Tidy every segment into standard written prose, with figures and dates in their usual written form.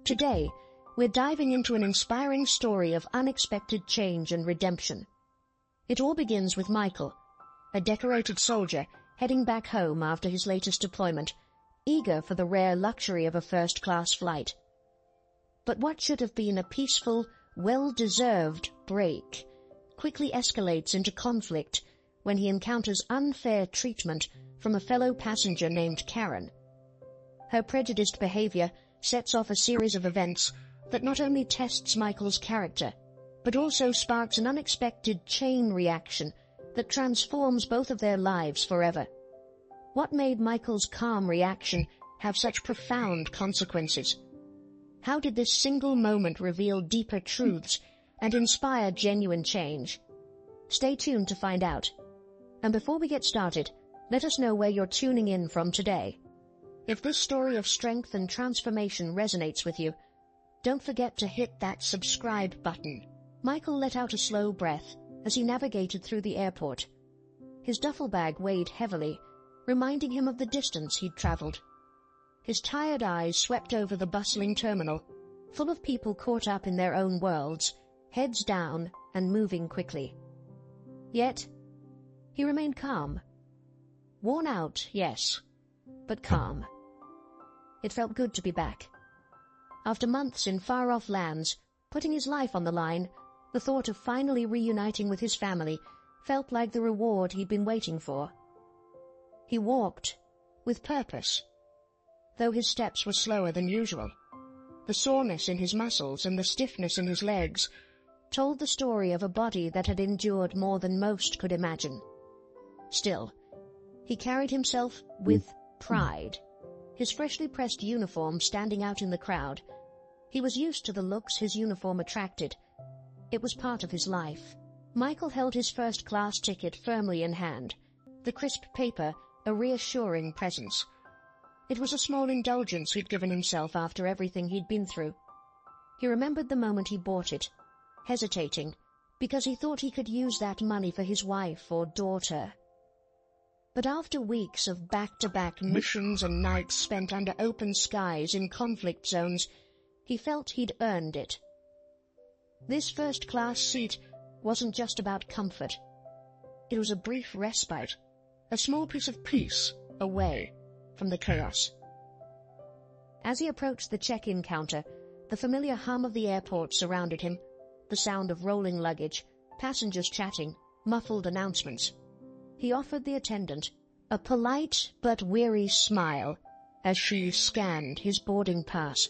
Today, we're diving into an inspiring story of unexpected change and redemption. It all begins with Michael, a decorated soldier heading back home after his latest deployment, eager for the rare luxury of a first-class flight. But what should have been a peaceful, well-deserved break quickly escalates into conflict when he encounters unfair treatment from a fellow passenger named Karen. Her prejudiced behavior sets off a series of events that not only tests Michael's character, but also sparks an unexpected chain reaction that transforms both of their lives forever. What made Michael's calm reaction have such profound consequences? How did this single moment reveal deeper truths and inspire genuine change? Stay tuned to find out. And before we get started, let us know where you're tuning in from today. If this story of strength and transformation resonates with you, don't forget to hit that subscribe button. Michael let out a slow breath as he navigated through the airport. His duffel bag weighed heavily, reminding him of the distance he'd traveled. His tired eyes swept over the bustling terminal, full of people caught up in their own worlds, heads down and moving quickly. Yet, he remained calm. Worn out, yes, but calm. It felt good to be back. After months in far-off lands, putting his life on the line, the thought of finally reuniting with his family felt like the reward he'd been waiting for. He walked with purpose, though his steps were slower than usual. The soreness in his muscles and the stiffness in his legs told the story of a body that had endured more than most could imagine. Still, he carried himself with pride, his freshly pressed uniform standing out in the crowd. He was used to the looks his uniform attracted. It was part of his life. Michael held his first-class ticket firmly in hand, the crisp paper a reassuring presence. It was a small indulgence he'd given himself after everything he'd been through. He remembered the moment he bought it, hesitating, because he thought he could use that money for his wife or daughter. But after weeks of back-to-back missions and nights spent under open skies in conflict zones, he felt he'd earned it. This first-class seat wasn't just about comfort. It was a brief respite, a small piece of peace away from the chaos. As he approached the check-in counter, the familiar hum of the airport surrounded him, the sound of rolling luggage, passengers chatting, muffled announcements. He offered the attendant a polite but weary smile as she scanned his boarding pass.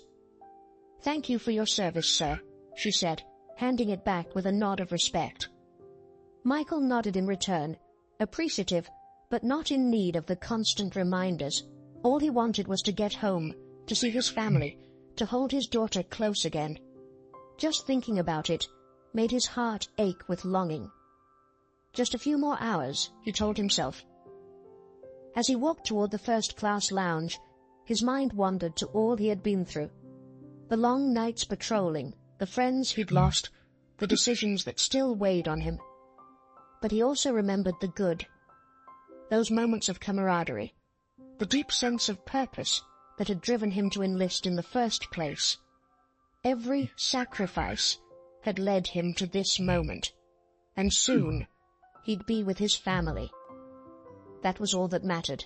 "Thank you for your service, sir," she said, handing it back with a nod of respect. Michael nodded in return, appreciative but not in need of the constant reminders. All he wanted was to get home, to see his family, to hold his daughter close again. Just thinking about it made his heart ache with longing. Just a few more hours, he told himself. As he walked toward the first-class lounge, his mind wandered to all he had been through. The long nights patrolling, the friends he'd lost, the decisions that still weighed on him. But he also remembered the good. Those moments of camaraderie, the deep sense of purpose that had driven him to enlist in the first place. Every sacrifice had led him to this moment, and soon he'd be with his family. That was all that mattered.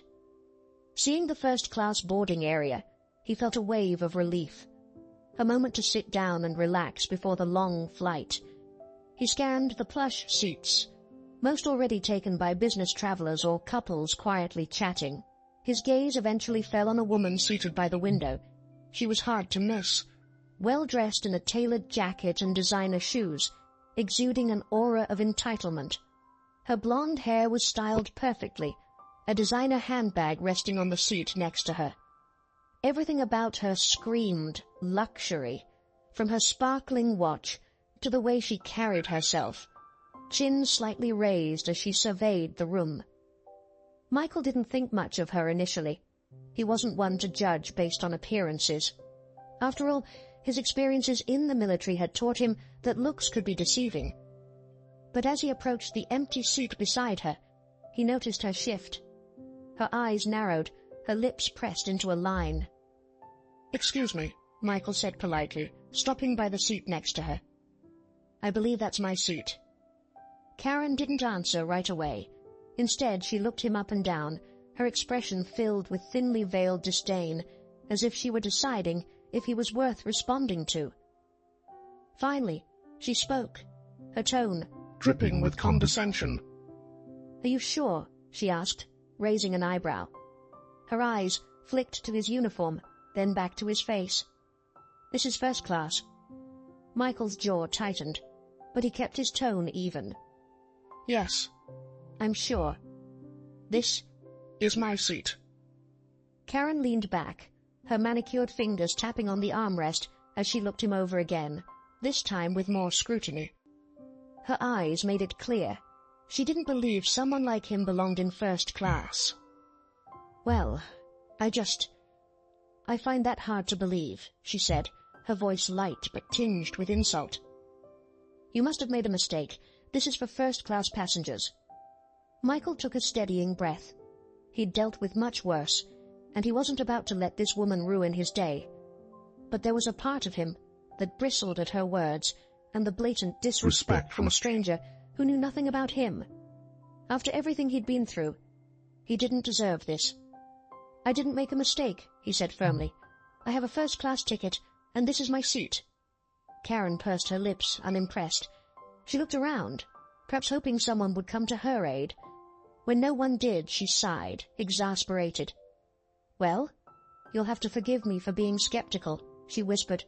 Seeing the first-class boarding area, he felt a wave of relief, a moment to sit down and relax before the long flight. He scanned the plush seats, most already taken by business travelers or couples quietly chatting. His gaze eventually fell on a woman seated by the window. She was hard to miss, well-dressed in a tailored jacket and designer shoes, exuding an aura of entitlement. Her blonde hair was styled perfectly, a designer handbag resting on the seat next to her. Everything about her screamed luxury, from her sparkling watch to the way she carried herself, chin slightly raised as she surveyed the room. Michael didn't think much of her initially. He wasn't one to judge based on appearances. After all, his experiences in the military had taught him that looks could be deceiving. But as he approached the empty seat beside her, he noticed her shift. Her eyes narrowed, her lips pressed into a line. "Excuse me, Michael said politely, stopping by the seat next to her. "I believe that's my seat." Karen didn't answer right away. Instead, she looked him up and down, her expression filled with thinly veiled disdain, as if she were deciding if he was worth responding to. Finally, she spoke, her tone dripping with condescension. "Are you sure?" she asked, raising an eyebrow. Her eyes flicked to his uniform, then back to his face. "This is first class." Michael's jaw tightened, but he kept his tone even. "Yes." "I'm sure. This is my seat." Karen leaned back, her manicured fingers tapping on the armrest as she looked him over again, this time with more scrutiny. Her eyes made it clear. She didn't believe someone like him belonged in first class. "Well, I find that hard to believe," she said, her voice light but tinged with insult. "You must have made a mistake. This is for first-class passengers." Michael took a steadying breath. He'd dealt with much worse, and he wasn't about to let this woman ruin his day. But there was a part of him that bristled at her words and the blatant disrespect from a stranger who knew nothing about him. After everything he'd been through, he didn't deserve this. "I didn't make a mistake," he said firmly. "I have a first-class ticket, and this is my seat." Karen pursed her lips, unimpressed. She looked around, perhaps hoping someone would come to her aid. When no one did, she sighed, exasperated. "Well, you'll have to forgive me for being skeptical," she whispered,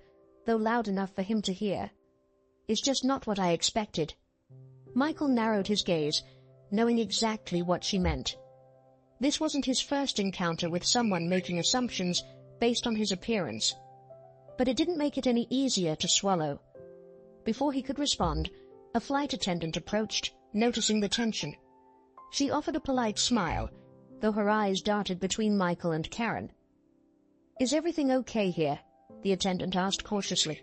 though loud enough for him to hear. "It's just not what I expected." Michael narrowed his gaze, knowing exactly what she meant. This wasn't his first encounter with someone making assumptions based on his appearance. But it didn't make it any easier to swallow. Before he could respond, a flight attendant approached, noticing the tension. She offered a polite smile, though her eyes darted between Michael and Karen. "Is everything okay here?" the attendant asked cautiously.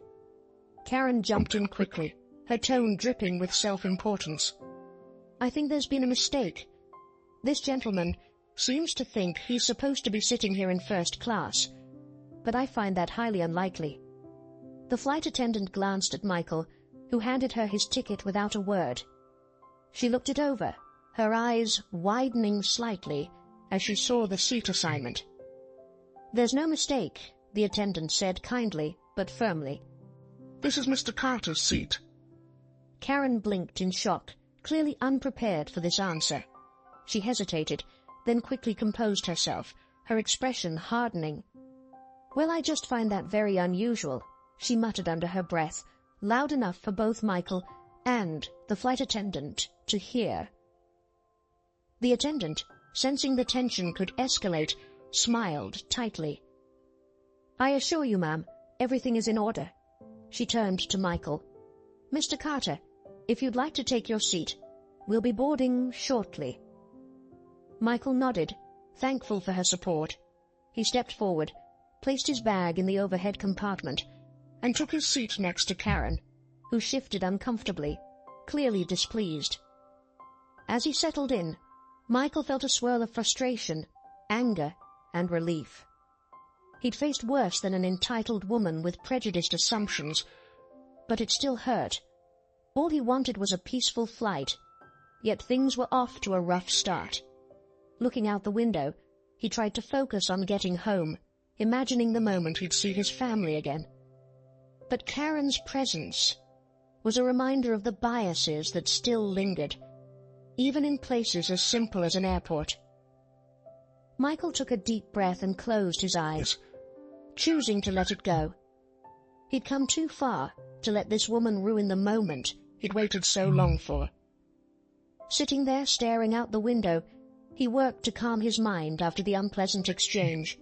Karen jumped in quickly, her tone dripping with self-importance. "I think there's been a mistake. This gentleman seems to think he's supposed to be sitting here in first class, but I find that highly unlikely." The flight attendant glanced at Michael, who handed her his ticket without a word. She looked it over, her eyes widening slightly as she saw the seat assignment. "There's no mistake," the attendant said kindly but firmly. "This is Mr. Carter's seat." Karen blinked in shock, clearly unprepared for this answer. She hesitated, then quickly composed herself, her expression hardening. "Well, I just find that very unusual," she muttered under her breath, loud enough for both Michael and the flight attendant to hear. The attendant, sensing the tension could escalate, smiled tightly. "I assure you, ma'am, everything is in order." She turned to Michael. "Mr. Carter, if you'd like to take your seat, we'll be boarding shortly." Michael nodded, thankful for her support. He stepped forward, placed his bag in the overhead compartment, and took his seat next to Karen, who shifted uncomfortably, clearly displeased. As he settled in, Michael felt a swirl of frustration, anger, and relief. He'd faced worse than an entitled woman with prejudiced assumptions, but it still hurt. All he wanted was a peaceful flight, yet things were off to a rough start. Looking out the window, he tried to focus on getting home, imagining the moment he'd see his family again. But Karen's presence was a reminder of the biases that still lingered, even in places as simple as an airport. Michael took a deep breath and closed his eyes, choosing to let it go. He'd come too far to let this woman ruin the moment he'd waited so long for. Sitting there staring out the window, he worked to calm his mind after the unpleasant exchange.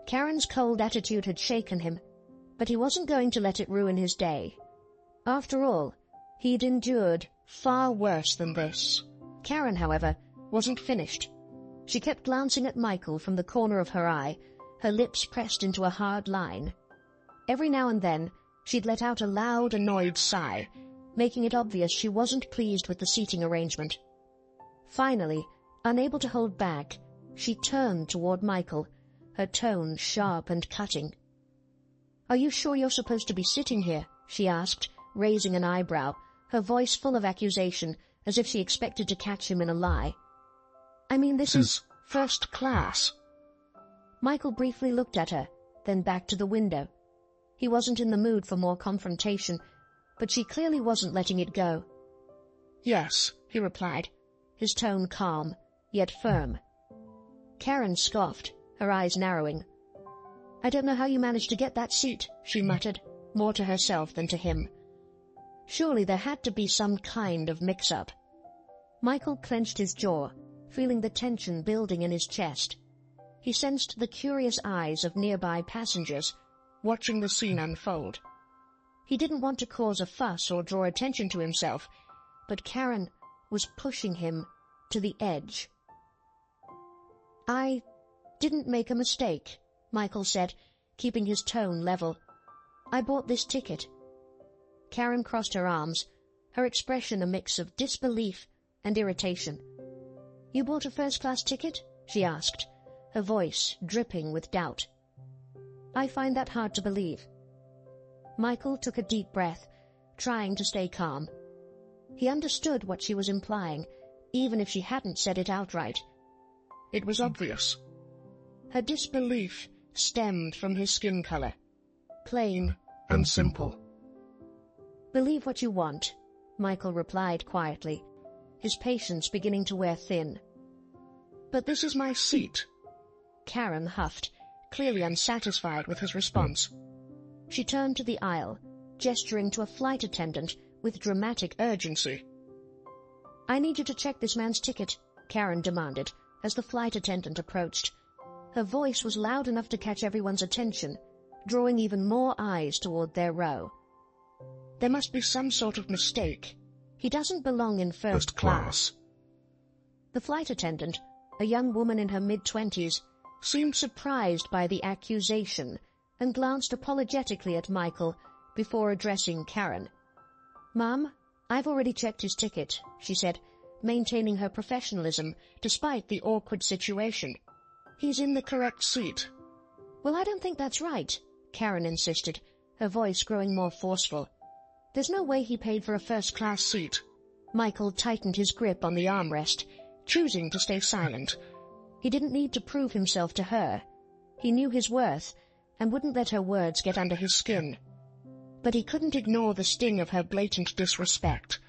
Karen's cold attitude had shaken him, but he wasn't going to let it ruin his day. After all, he'd endured far worse than this. Karen, however, wasn't finished. She kept glancing at Michael from the corner of her eye, her lips pressed into a hard line. Every now and then, she'd let out a loud, annoyed sigh, making it obvious she wasn't pleased with the seating arrangement. Finally, unable to hold back, she turned toward Michael, her tone sharp and cutting. "Are you sure you're supposed to be sitting here?" she asked, raising an eyebrow, her voice full of accusation, as if she expected to catch him in a lie. "I mean, this is first class." Michael briefly looked at her, then back to the window. He wasn't in the mood for more confrontation, but she clearly wasn't letting it go. "Yes," he replied, his tone calm, yet firm. Karen scoffed, her eyes narrowing. "I don't know how you managed to get that seat," she muttered, more to herself than to him. Surely there had to be some kind of mix-up. Michael clenched his jaw, feeling the tension building in his chest. He sensed the curious eyes of nearby passengers, watching the scene unfold. He didn't want to cause a fuss or draw attention to himself, but Karen was pushing him to the edge. "I didn't make a mistake," Michael said, keeping his tone level. "I bought this ticket." Karen crossed her arms, her expression a mix of disbelief and irritation. "You bought a first-class ticket?" she asked, her voice dripping with doubt. "I find that hard to believe." Michael took a deep breath, trying to stay calm. He understood what she was implying, even if she hadn't said it outright. It was obvious. Her disbelief stemmed from his skin color. Plain and simple. "Believe what you want," Michael replied quietly, his patience beginning to wear thin. "But this is my seat," Karen huffed, clearly unsatisfied with his response. She turned to the aisle, gesturing to a flight attendant with dramatic urgency. "I need you to check this man's ticket," Karen demanded, as the flight attendant approached. Her voice was loud enough to catch everyone's attention, drawing even more eyes toward their row. "There must be some sort of mistake. He doesn't belong in first class." The flight attendant, a young woman in her mid-20s, seemed surprised by the accusation and glanced apologetically at Michael before addressing Karen. "Ma'am, I've already checked his ticket," she said, maintaining her professionalism despite the awkward situation. "He's in the correct seat." "Well, I don't think that's right," Karen insisted, her voice growing more forceful. "There's no way he paid for a first-class seat." Michael tightened his grip on the armrest, choosing to stay silent. He didn't need to prove himself to her. He knew his worth and wouldn't let her words get under his skin. But he couldn't ignore the sting of her blatant disrespect.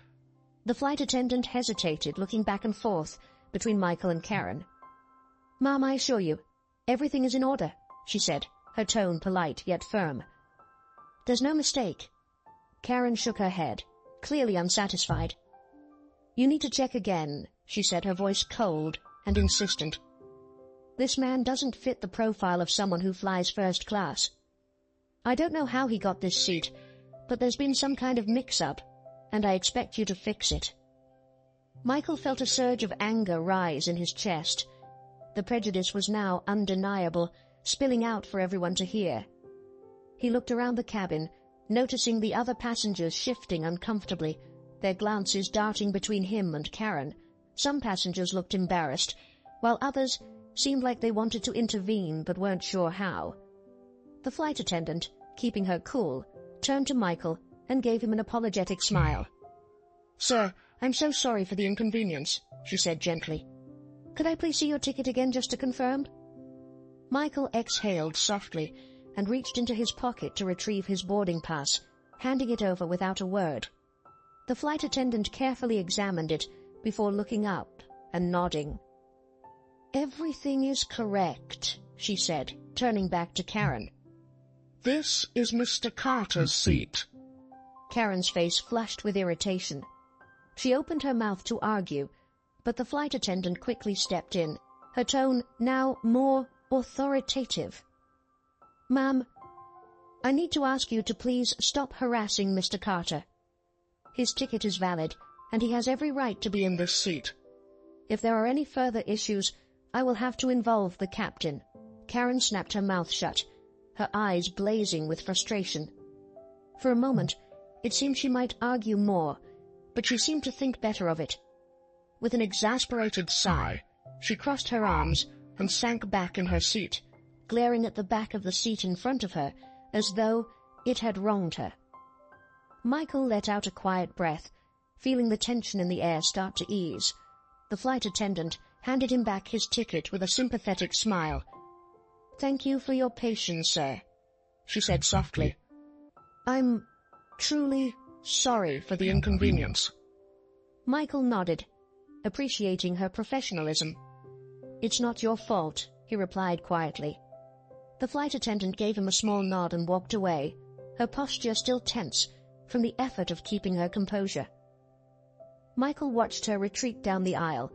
The flight attendant hesitated, looking back and forth between Michael and Karen. "Ma'am, I assure you, everything is in order," she said, her tone polite yet firm. "There's no mistake." Karen shook her head, clearly unsatisfied. "You need to check again," she said, her voice cold and insistent. "This man doesn't fit the profile of someone who flies first class. I don't know how he got this seat, but there's been some kind of mix-up, and I expect you to fix it." Michael felt a surge of anger rise in his chest. The prejudice was now undeniable, spilling out for everyone to hear. He looked around the cabin, noticing the other passengers shifting uncomfortably, their glances darting between him and Karen. Some passengers looked embarrassed, while others seemed like they wanted to intervene but weren't sure how. The flight attendant, keeping her cool, turned to Michael and gave him an apologetic smile. "Sir, I'm so sorry for the inconvenience," she said gently. "Could I please see your ticket again just to confirm?" Michael exhaled softly and reached into his pocket to retrieve his boarding pass, handing it over without a word. The flight attendant carefully examined it before looking up and nodding. "Everything is correct," she said, turning back to Karen. "This is Mr. Carter's seat." Karen's face flushed with irritation. She opened her mouth to argue, but the flight attendant quickly stepped in, her tone now more authoritative. "Ma'am, I need to ask you to please stop harassing Mr. Carter. His ticket is valid, and he has every right to be in this seat. If there are any further issues, I will have to involve the captain." Karen snapped her mouth shut, her eyes blazing with frustration. For a moment, it seemed she might argue more, but she seemed to think better of it. With an exasperated sigh, she crossed her arms and sank back in her seat, glaring at the back of the seat in front of her as though it had wronged her. Michael let out a quiet breath, feeling the tension in the air start to ease. The flight attendant handed him back his ticket with a sympathetic smile. "Thank you for your patience, sir," she said softly. "I'm truly sorry for the inconvenience." Michael nodded, appreciating her professionalism. "It's not your fault," he replied quietly. The flight attendant gave him a small nod and walked away, her posture still tense from the effort of keeping her composure. Michael watched her retreat down the aisle,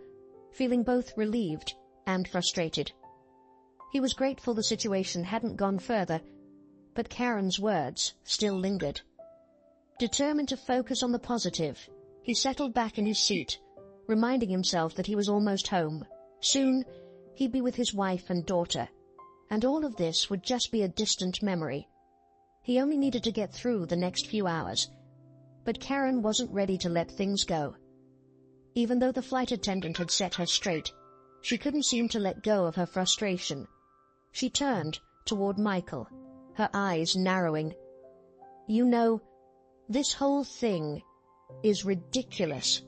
feeling both relieved and frustrated. He was grateful the situation hadn't gone further, but Karen's words still lingered. Determined to focus on the positive, he settled back in his seat, reminding himself that he was almost home. Soon he'd be with his wife and daughter, and all of this would just be a distant memory. He only needed to get through the next few hours, but Karen wasn't ready to let things go. Even though the flight attendant had set her straight, she couldn't seem to let go of her frustration. She turned toward Michael, her eyes narrowing. "You know, this whole thing is ridiculous,"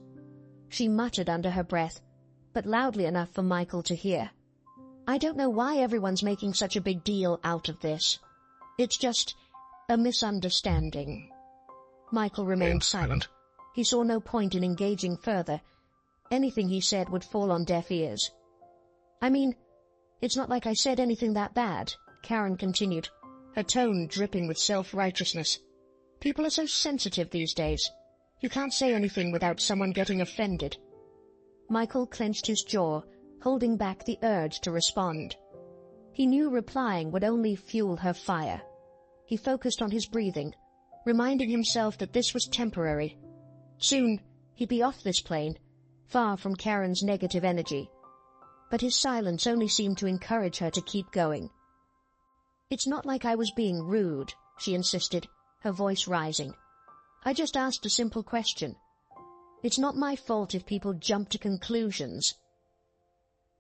she muttered under her breath, but loudly enough for Michael to hear. "I don't know why everyone's making such a big deal out of this. It's just a misunderstanding." Michael remained silent. He saw no point in engaging further. Anything he said would fall on deaf ears. "I mean, it's not like I said anything that bad," Karen continued, her tone dripping with self-righteousness. "People are so sensitive these days. You can't say anything without someone getting offended." Michael clenched his jaw, holding back the urge to respond. He knew replying would only fuel her fire. He focused on his breathing, reminding himself that this was temporary. Soon he'd be off this plane, far from Karen's negative energy. But his silence only seemed to encourage her to keep going. "It's not like I was being rude," she insisted, her voice rising. "I just asked a simple question. It's not my fault if people jump to conclusions."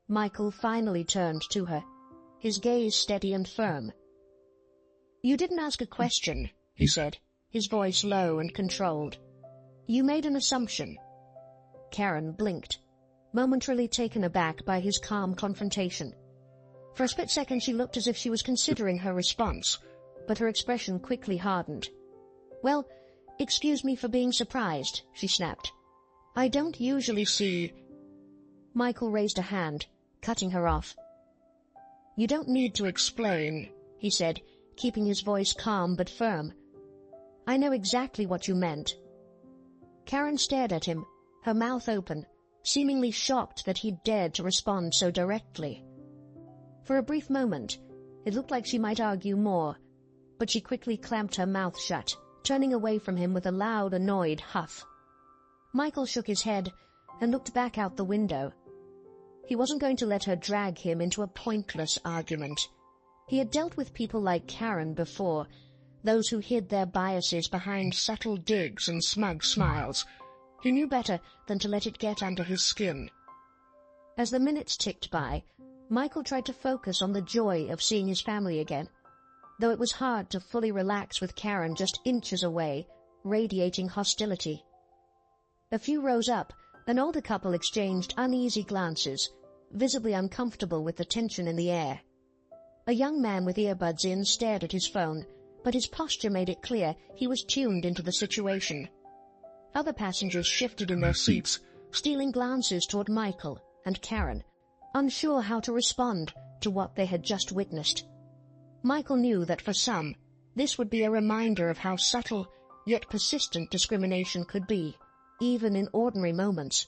Michael finally turned to her, his gaze steady and firm. "You didn't ask a question," he said, his voice low and controlled. "You made an assumption." Karen blinked, momentarily taken aback by his calm confrontation. For a split second she looked as if she was considering her response, but her expression quickly hardened. "Well, excuse me for being surprised," she snapped. "I don't usually see—" Michael raised a hand, cutting her off. "You don't need to explain," he said, keeping his voice calm but firm. "I know exactly what you meant." Karen stared at him, her mouth open, seemingly shocked that he'd dared to respond so directly. For a brief moment, it looked like she might argue more, but she quickly clamped her mouth shut, turning away from him with a loud, annoyed huff. Michael shook his head and looked back out the window. He wasn't going to let her drag him into a pointless argument. He had dealt with people like Karen before, those who hid their biases behind subtle digs and smug smiles. He knew better than to let it get under his skin. As the minutes ticked by, Michael tried to focus on the joy of seeing his family again, though it was hard to fully relax with Karen just inches away, radiating hostility. A few rows up, an older couple exchanged uneasy glances, visibly uncomfortable with the tension in the air. A young man with earbuds in stared at his phone, but his posture made it clear he was tuned into the situation. Other passengers shifted in their seats, stealing glances toward Michael and Karen, unsure how to respond to what they had just witnessed. Michael knew that for some, this would be a reminder of how subtle yet persistent discrimination could be, even in ordinary moments.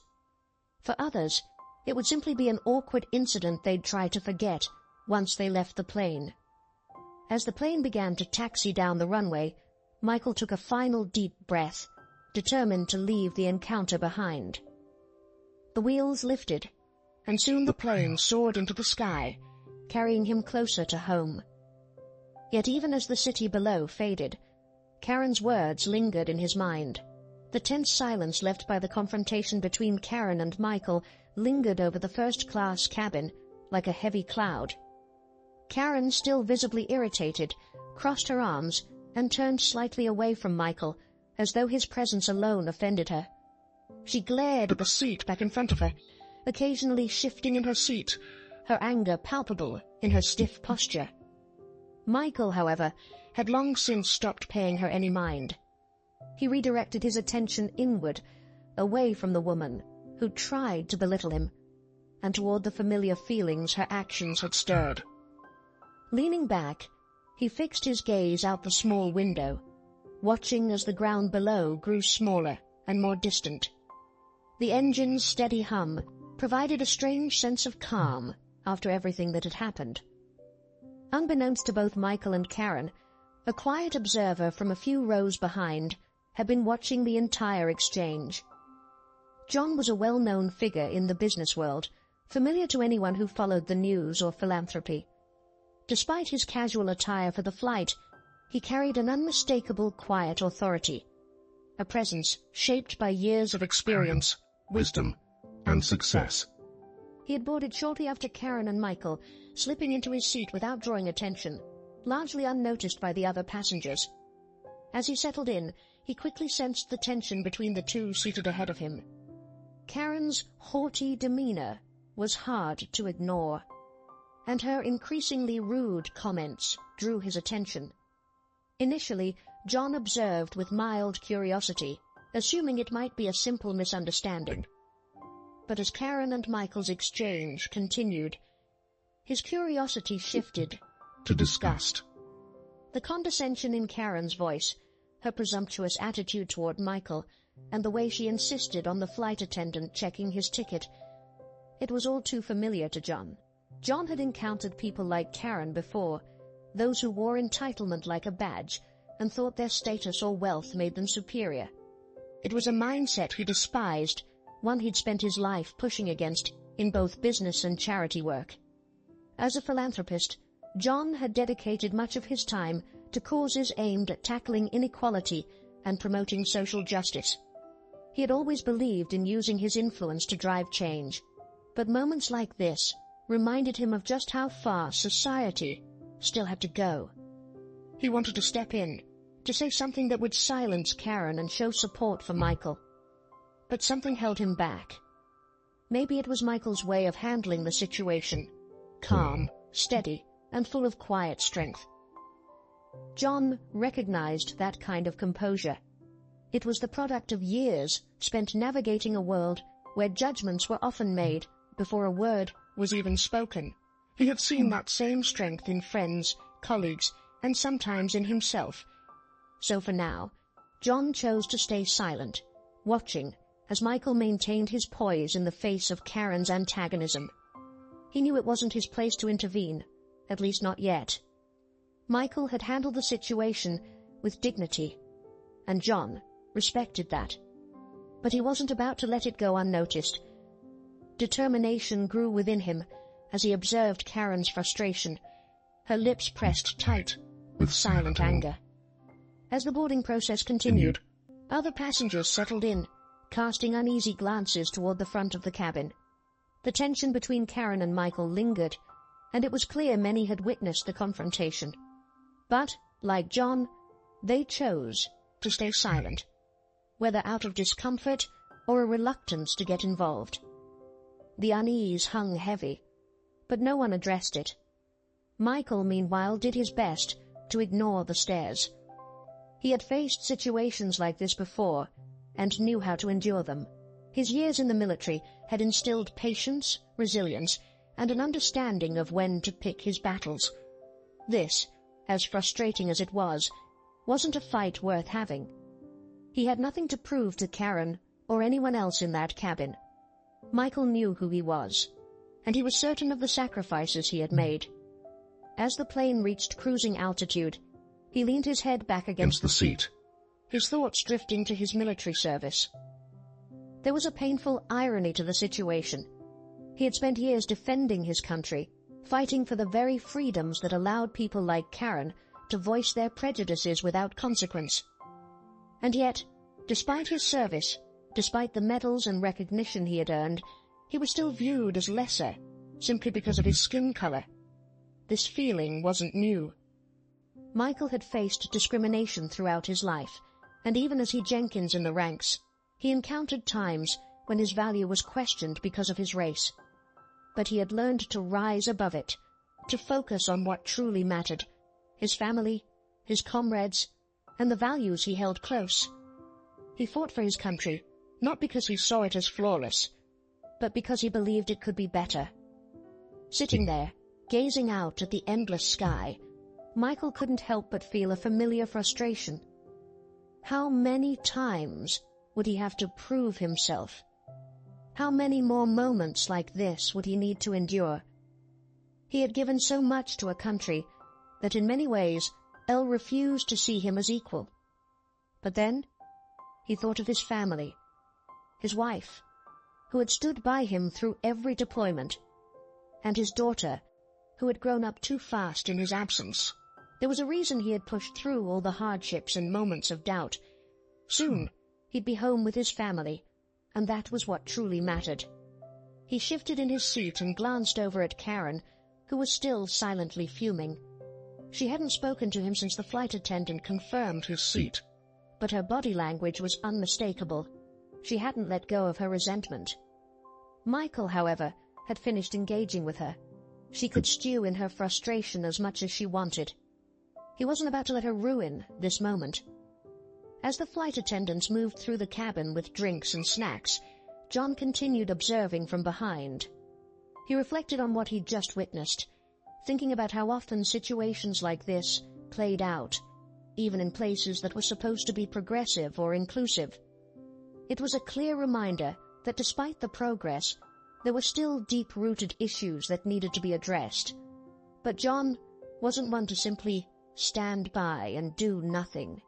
For others, it would simply be an awkward incident they'd try to forget once they left the plane. As the plane began to taxi down the runway, Michael took a final deep breath, determined to leave the encounter behind. The wheels lifted, and soon the plane soared into the sky, carrying him closer to home. Yet even as the city below faded, Karen's words lingered in his mind. The tense silence left by the confrontation between Karen and Michael lingered over the first-class cabin like a heavy cloud. Karen, still visibly irritated, crossed her arms and turned slightly away from Michael, as though his presence alone offended her. She glared at the seat back in front of her, occasionally shifting in her seat, her anger palpable in her stiff posture. Michael, however, had long since stopped paying her any mind. He redirected his attention inward, away from the woman who tried to belittle him, and toward the familiar feelings her actions had stirred. Leaning back, he fixed his gaze out the small window, watching as the ground below grew smaller and more distant. The engine's steady hum provided a strange sense of calm after everything that had happened. Unbeknownst to both Michael and Karen, a quiet observer from a few rows behind had been watching the entire exchange. John was a well-known figure in the business world, familiar to anyone who followed the news or philanthropy. Despite his casual attire for the flight, he carried an unmistakable quiet authority, a presence shaped by years of experience, wisdom, and success. He had boarded shortly after Karen and Michael, slipping into his seat without drawing attention, largely unnoticed by the other passengers. As he settled in, he quickly sensed the tension between the two seated ahead of him. Karen's haughty demeanor was hard to ignore, and her increasingly rude comments drew his attention. Initially, John observed with mild curiosity, assuming it might be a simple misunderstanding. But as Karen and Michael's exchange continued, his curiosity shifted to disgust. The condescension in Karen's voice, her presumptuous attitude toward Michael, and the way she insisted on the flight attendant checking his ticket, it was all too familiar to John. John had encountered people like Karen before, those who wore entitlement like a badge and thought their status or wealth made them superior. It was a mindset he despised, one he'd spent his life pushing against in both business and charity work. As a philanthropist, John had dedicated much of his time to causes aimed at tackling inequality and promoting social justice. He had always believed in using his influence to drive change, but moments like this reminded him of just how far society still had to go. He wanted to step in, to say something that would silence Karen and show support for Michael. But something held him back. Maybe it was Michael's way of handling the situation, calm, steady, and full of quiet strength. John recognized that kind of composure. It was the product of years spent navigating a world where judgments were often made before a word was even spoken. He had seen that same strength in friends, colleagues, and sometimes in himself. So for now, John chose to stay silent, watching as Michael maintained his poise in the face of Karen's antagonism. He knew it wasn't his place to intervene, at least not yet. Michael had handled the situation with dignity, and John respected that. But he wasn't about to let it go unnoticed. Determination grew within him as he observed Karen's frustration, her lips pressed tight with silent anger. As the boarding process continued, other passengers settled in, casting uneasy glances toward the front of the cabin. The tension between Karen and Michael lingered, and it was clear many had witnessed the confrontation. But, like John, they chose to stay silent, whether out of discomfort or a reluctance to get involved. The unease hung heavy, but no one addressed it. Michael, meanwhile, did his best to ignore the stares. He had faced situations like this before, and knew how to endure them. His years in the military had instilled patience, resilience, and an understanding of when to pick his battles. This, as frustrating as it was, wasn't a fight worth having. He had nothing to prove to Karen or anyone else in that cabin. Michael knew who he was, and he was certain of the sacrifices he had made. As the plane reached cruising altitude, he leaned his head back against the seat, his thoughts drifting to his military service. There was a painful irony to the situation. He had spent years defending his country, fighting for the very freedoms that allowed people like Karen to voice their prejudices without consequence. And yet, despite his service, despite the medals and recognition he had earned, he was still viewed as lesser, simply because of his skin color. This feeling wasn't new. Michael had faced discrimination throughout his life, and even as he Jenkins in the ranks, he encountered times when his value was questioned because of his race. But he had learned to rise above it, to focus on what truly mattered: his family, his comrades, and the values he held close. He fought for his country, not because he saw it as flawless, but because he believed it could be better. Sitting there, gazing out at the endless sky, Michael couldn't help but feel a familiar frustration. How many times would he have to prove himself? How many more moments like this would he need to endure? He had given so much to a country that in many ways Elle refused to see him as equal. But then he thought of his family, his wife, who had stood by him through every deployment, and his daughter, who had grown up too fast in his absence. There was a reason he had pushed through all the hardships and moments of doubt. Soon he'd be home with his family, and that was what truly mattered. He shifted in his seat and glanced over at Karen, who was still silently fuming. She hadn't spoken to him since the flight attendant confirmed his seat, but her body language was unmistakable. She hadn't let go of her resentment. Michael, however, had finished engaging with her. She could stew in her frustration as much as she wanted. He wasn't about to let her ruin this moment. As the flight attendants moved through the cabin with drinks and snacks, John continued observing from behind. He reflected on what he'd just witnessed, thinking about how often situations like this played out, even in places that were supposed to be progressive or inclusive. It was a clear reminder that despite the progress, there were still deep-rooted issues that needed to be addressed. But John wasn't one to simply stand by and do nothing.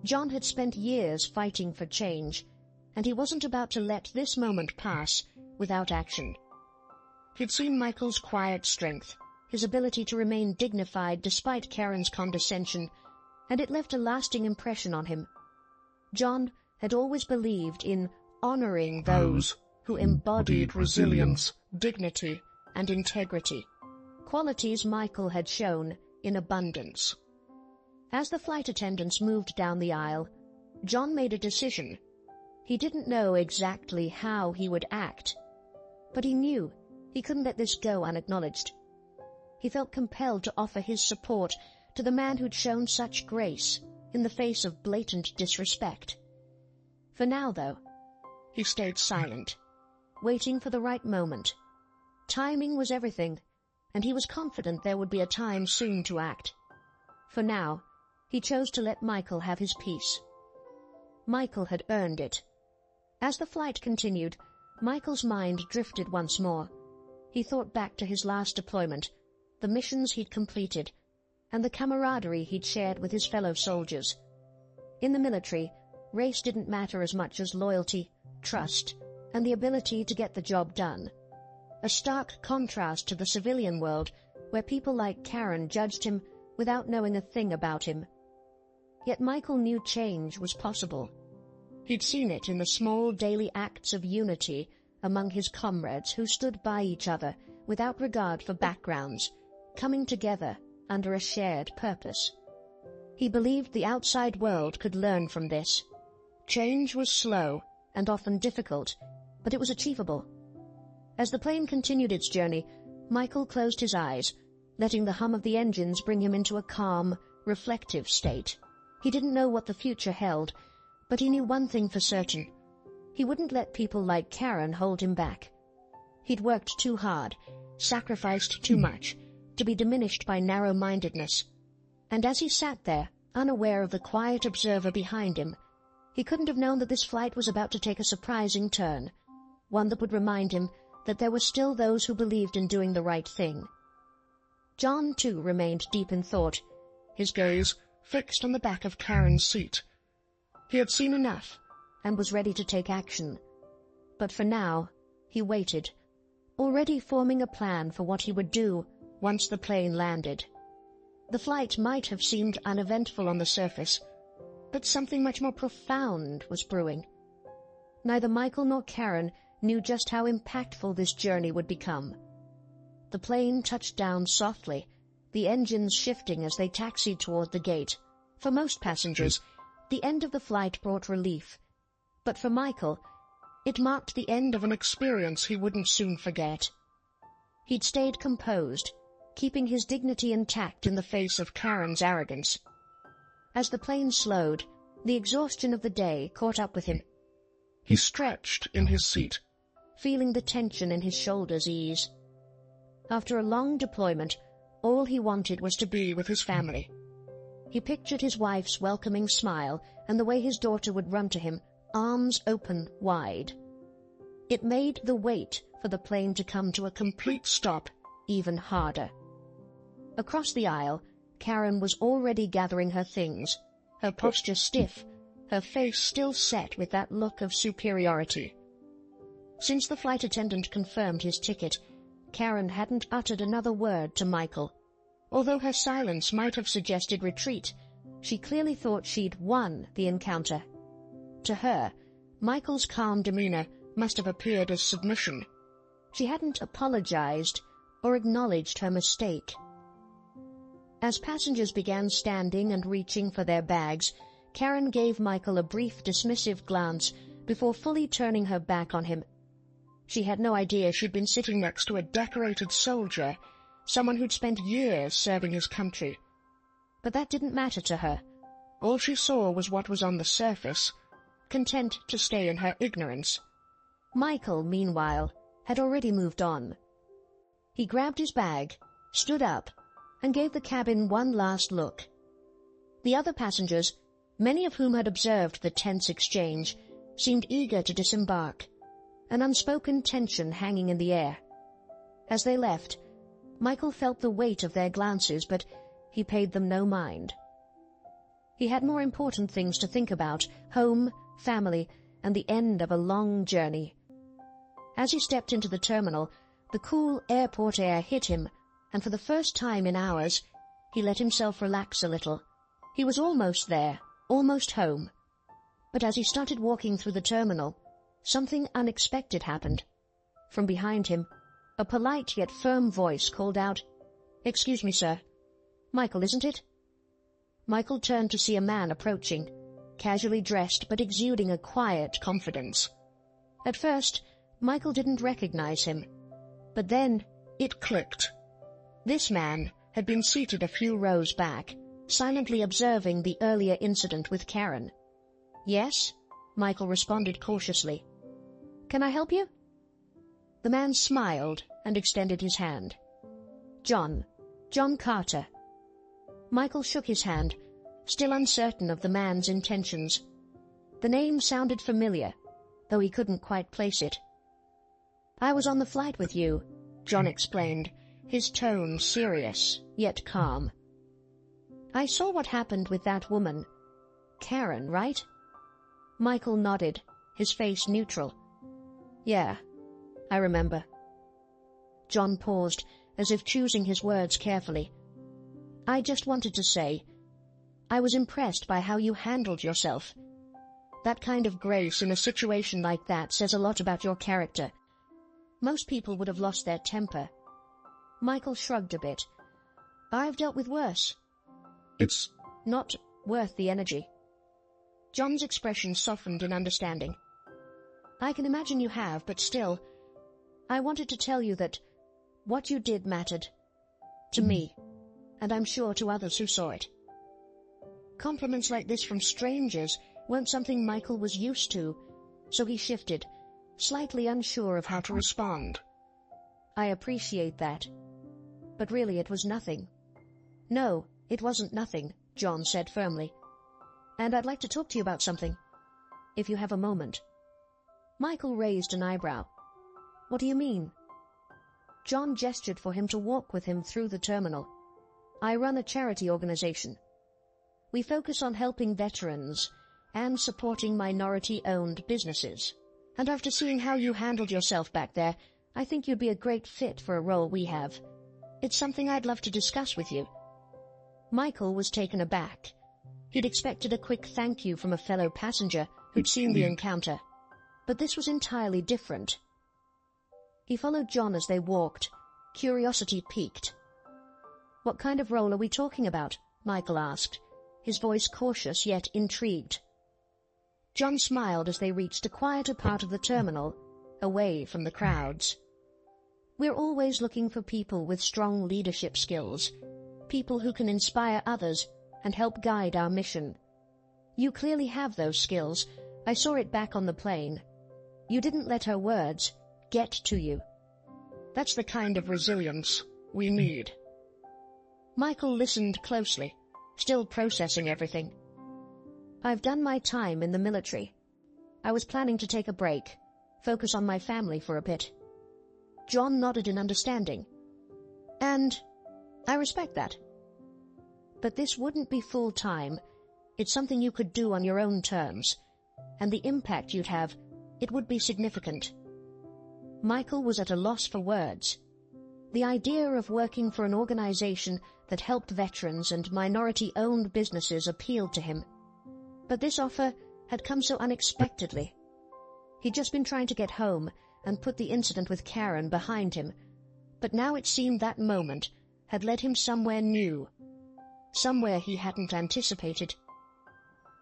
John had spent years fighting for change, and he wasn't about to let this moment pass without action. He'd seen Michael's quiet strength, his ability to remain dignified despite Karen's condescension, and it left a lasting impression on him. John had always believed in honoring those who embodied resilience, dignity, and integrity, qualities Michael had shown in abundance. As the flight attendants moved down the aisle, John made a decision. He didn't know exactly how he would act, but he knew he couldn't let this go unacknowledged. He felt compelled to offer his support to the man who'd shown such grace in the face of blatant disrespect. For now, though, he stayed silent, waiting for the right moment. Timing was everything, and he was confident there would be a time soon to act. For now, he chose to let Michael have his peace. Michael had earned it. As the flight continued, Michael's mind drifted once more. He thought back to his last deployment, the missions he'd completed, and the camaraderie he'd shared with his fellow soldiers. In the military, race didn't matter as much as loyalty, trust, and the ability to get the job done. A stark contrast to the civilian world, where people like Karen judged him without knowing a thing about him. Yet Michael knew change was possible. He'd seen it in the small daily acts of unity among his comrades who stood by each other without regard for backgrounds, coming together under a shared purpose. He believed the outside world could learn from this. Change was slow and often difficult, but it was achievable. As the plane continued its journey, Michael closed his eyes, letting the hum of the engines bring him into a calm, reflective state. He didn't know what the future held, but he knew one thing for certain. He wouldn't let people like Karen hold him back. He'd worked too hard, sacrificed too much, to be diminished by narrow-mindedness. And as he sat there, unaware of the quiet observer behind him, he couldn't have known that this flight was about to take a surprising turn, one that would remind him that there were still those who believed in doing the right thing. John, too, remained deep in thought, his gaze fixed on the back of Karen's seat. He had seen enough, and was ready to take action. But for now, he waited, already forming a plan for what he would do once the plane landed. The flight might have seemed uneventful on the surface, but something much more profound was brewing. Neither Michael nor Karen knew just how impactful this journey would become. The plane touched down softly, the engines shifting as they taxied toward the gate. For most passengers, the end of the flight brought relief. But for Michael, it marked the end of an experience he wouldn't soon forget. He'd stayed composed, keeping his dignity intact in the face of Karen's arrogance. As the plane slowed, the exhaustion of the day caught up with him. He stretched in his seat, feeling the tension in his shoulders ease. After a long deployment, all he wanted was to be with his family. He pictured his wife's welcoming smile and the way his daughter would run to him, arms open wide. It made the wait for the plane to come to a complete stop even harder. Across the aisle, Karen was already gathering her things, her posture stiff, her face still set with that look of superiority. Since the flight attendant confirmed his ticket, Karen hadn't uttered another word to Michael. Although her silence might have suggested retreat, she clearly thought she'd won the encounter. To her, Michael's calm demeanor must have appeared as submission. She hadn't apologized or acknowledged her mistake. As passengers began standing and reaching for their bags, Karen gave Michael a brief dismissive glance before fully turning her back on him. She had no idea she'd been sitting next to a decorated soldier, someone who'd spent years serving his country. But that didn't matter to her. All she saw was what was on the surface, content to stay in her ignorance. Michael, meanwhile, had already moved on. He grabbed his bag, stood up, and gave the cabin one last look. The other passengers, many of whom had observed the tense exchange, seemed eager to disembark, an unspoken tension hanging in the air. As they left, Michael felt the weight of their glances, but he paid them no mind. He had more important things to think about: home, family, and the end of a long journey. As he stepped into the terminal, the cool airport air hit him, and for the first time in hours, he let himself relax a little. He was almost there, almost home. But as he started walking through the terminal, something unexpected happened. From behind him, a polite yet firm voice called out, "Excuse me, sir. Michael, isn't it?" Michael turned to see a man approaching, casually dressed but exuding a quiet confidence. At first, Michael didn't recognize him, but then it clicked. This man had been seated a few rows back, silently observing the earlier incident with Karen. "Yes?" Michael responded cautiously. "Can I help you?" The man smiled and extended his hand. John Carter." Michael shook his hand, still uncertain of the man's intentions. The name sounded familiar, though he couldn't quite place it. "I was on the flight with you," John explained, his tone serious, yet calm. "I saw what happened with that woman. Karen, right?" Michael nodded, his face neutral. "Yeah, I remember." John paused, as if choosing his words carefully. "I just wanted to say, I was impressed by how you handled yourself. That kind of grace in a situation like that says a lot about your character. Most people would have lost their temper." Michael shrugged a bit. "I've dealt with worse." It's "Not worth the energy." John's expression softened in understanding. "I can imagine you have, but still, I wanted to tell you that what you did mattered. To me, and I'm sure to others who saw it." Compliments like this from strangers weren't something Michael was used to, so he shifted, slightly unsure of how to respond. "I appreciate that. But really it was nothing." "No, it wasn't nothing," John said firmly. "And I'd like to talk to you about something, if you have a moment." Michael raised an eyebrow. "What do you mean?" John gestured for him to walk with him through the terminal. "I run a charity organization. We focus on helping veterans and supporting minority-owned businesses. And after seeing how you handled yourself back there, I think you'd be a great fit for a role we have. It's something I'd love to discuss with you." Michael was taken aback. He'd expected a quick thank you from a fellow passenger who'd seen the encounter, but this was entirely different. He followed John as they walked, Curiosity piqued. "What kind of role are we talking about?" Michael asked, his voice cautious yet intrigued. John smiled as they reached a quieter part of the terminal, away from the crowds. "We're always looking for people with strong leadership skills, people who can inspire others and help guide our mission. You clearly have those skills. I saw it back on the plane. You didn't let her words get to you." "That's the kind of resilience we need." Michael listened closely, still processing everything. "I've done my time in the military. I was planning to take a break, focus on my family for a bit." John nodded in understanding. "And I respect that. But this wouldn't be full-time. It's something you could do on your own terms, and the impact you'd have, it would be significant." Michael was at a loss for words. The idea of working for an organization that helped veterans and minority-owned businesses appealed to him. But this offer had come so unexpectedly. He'd just been trying to get home and put the incident with Karen behind him, but now it seemed that moment had led him somewhere new, somewhere he hadn't anticipated.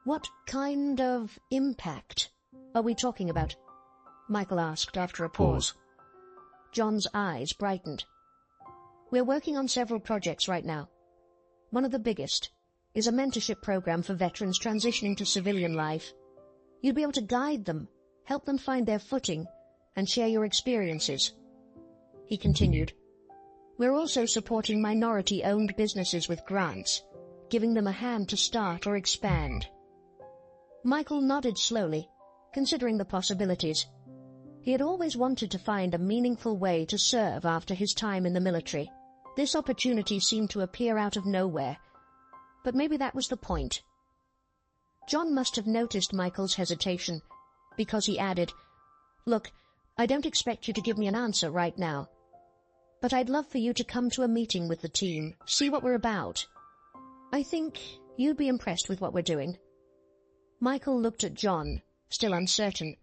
"What kind of impact are we talking about?" Michael asked after a pause. John's eyes brightened. "We're working on several projects right now. One of the biggest is a mentorship program for veterans transitioning to civilian life. You'd be able to guide them, help them find their footing, and share your experiences." He continued, "We're also supporting minority-owned businesses with grants, giving them a hand to start or expand." Michael nodded slowly, considering the possibilities. He had always wanted to find a meaningful way to serve after his time in the military. This opportunity seemed to appear out of nowhere, but maybe that was the point. John must have noticed Michael's hesitation, because he added, "Look, I don't expect you to give me an answer right now, but I'd love for you to come to a meeting with the team, see what we're about. I think you'd be impressed with what we're doing." Michael looked at John, still uncertain,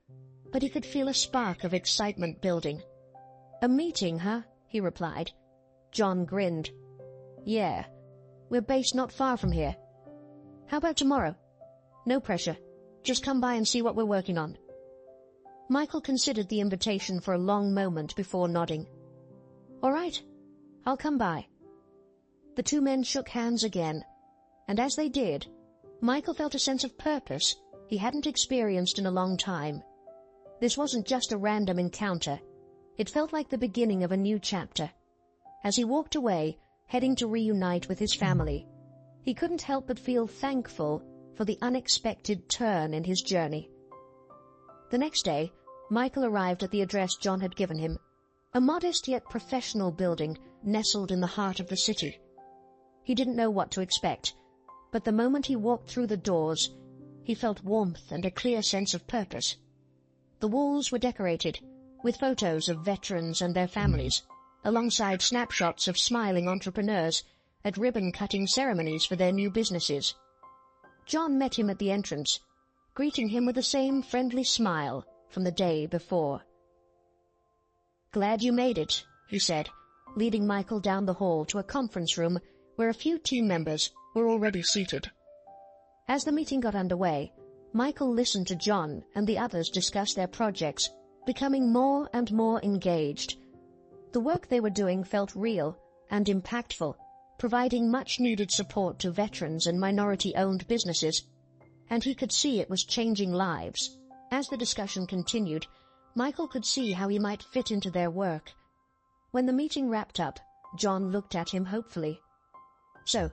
but he could feel a spark of excitement building. "A meeting, huh?" he replied. John grinned. "Yeah, we're based not far from here. How about tomorrow? No pressure. Just come by and see what we're working on." Michael considered the invitation for a long moment before nodding. "All right, I'll come by." The two men shook hands again, and as they did, Michael felt a sense of purpose he hadn't experienced in a long time. This wasn't just a random encounter. It felt like the beginning of a new chapter. As he walked away, heading to reunite with his family, he couldn't help but feel thankful for the unexpected turn in his journey. The next day, Michael arrived at the address John had given him, a modest yet professional building nestled in the heart of the city. He didn't know what to expect, but the moment he walked through the doors, he felt warmth and a clear sense of purpose. The walls were decorated with photos of veterans and their families, alongside snapshots of smiling entrepreneurs at ribbon-cutting ceremonies for their new businesses. John met him at the entrance, greeting him with the same friendly smile from the day before. "Glad you made it," he said, leading Michael down the hall to a conference room where a few team members were already seated. As the meeting got underway, Michael listened to John and the others discuss their projects, becoming more and more engaged. The work they were doing felt real and impactful, providing much-needed support to veterans and minority-owned businesses, and he could see it was changing lives. As the discussion continued, Michael could see how he might fit into their work. When the meeting wrapped up, John looked at him hopefully. "So,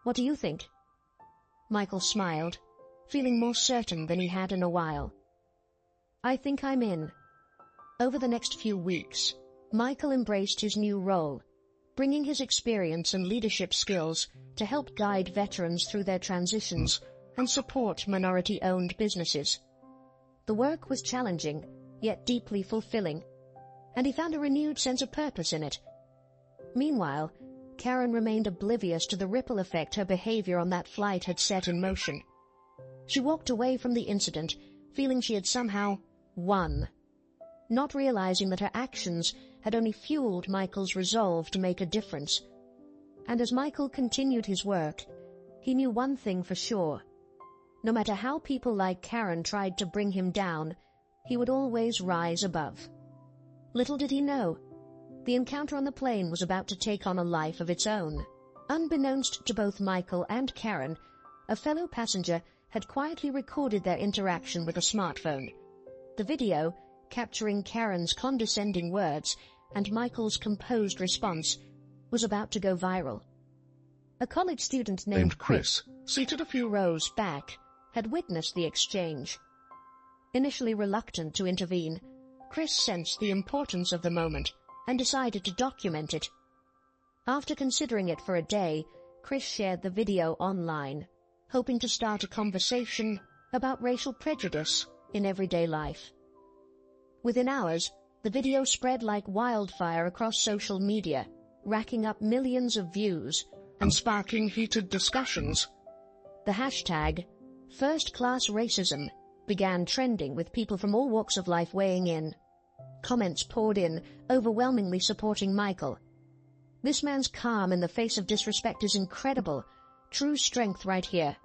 what do you think?" Michael smiled, feeling more certain than he had in a while. "I think I'm in." Over the next few weeks, Michael embraced his new role, bringing his experience and leadership skills to help guide veterans through their transitions and support minority-owned businesses. The work was challenging, yet deeply fulfilling, and he found a renewed sense of purpose in it. Meanwhile, Karen remained oblivious to the ripple effect her behavior on that flight had set in motion. She walked away from the incident, feeling she had somehow won, not realizing that her actions had only fueled Michael's resolve to make a difference. And as Michael continued his work, he knew one thing for sure. No matter how people like Karen tried to bring him down, he would always rise above. Little did he know, the encounter on the plane was about to take on a life of its own. Unbeknownst to both Michael and Karen, a fellow passenger had quietly recorded their interaction with a smartphone. The video, capturing Karen's condescending words and Michael's composed response, was about to go viral. A college student named Chris, seated a few rows back, had witnessed the exchange. Initially reluctant to intervene, Chris sensed the importance of the moment and decided to document it. After considering it for a day, Chris shared the video online, hoping to start a conversation about racial prejudice in everyday life. Within hours, the video spread like wildfire across social media, racking up millions of views and sparking heated discussions. The hashtag #FirstClassRacism began trending, with people from all walks of life weighing in. Comments poured in, overwhelmingly supporting Michael. This man's calm in the face of disrespect is incredible. True strength right here.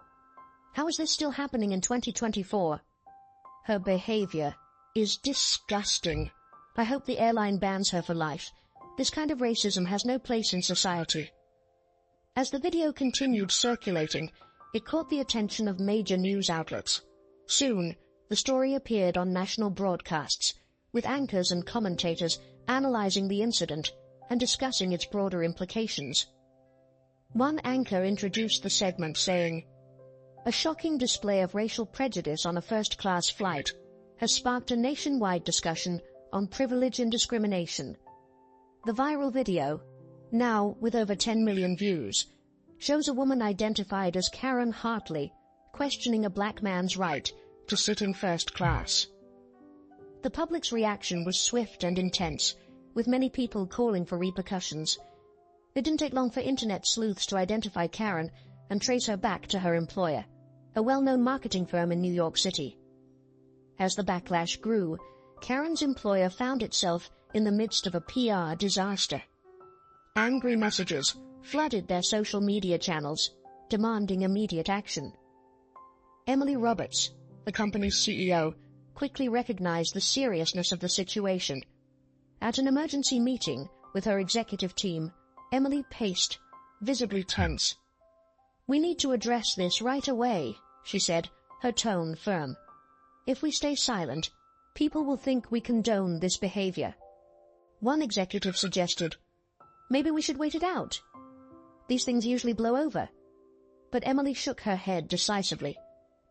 How is this still happening in 2024? Her behavior is disgusting. I hope the airline bans her for life. This kind of racism has no place in society. As the video continued circulating, it caught the attention of major news outlets. Soon, the story appeared on national broadcasts, with anchors and commentators analyzing the incident and discussing its broader implications. One anchor introduced the segment saying, "A shocking display of racial prejudice on a first-class flight has sparked a nationwide discussion on privilege and discrimination." The viral video, now with over 10 million views, shows a woman identified as Karen Hartley questioning a black man's right to sit in first class. The public's reaction was swift and intense, with many people calling for repercussions. It didn't take long for internet sleuths to identify Karen and trace her back to her employer, a well-known marketing firm in New York City. As the backlash grew, Karen's employer found itself in the midst of a PR disaster. Angry messages flooded their social media channels, demanding immediate action. Emily Roberts, the company's CEO, quickly recognized the seriousness of the situation. At an emergency meeting with her executive team, Emily paced, visibly tense. "We need to address this right away," she said, her tone firm. "If we stay silent, people will think we condone this behavior." One executive suggested, "Maybe we should wait it out. These things usually blow over." But Emily shook her head decisively.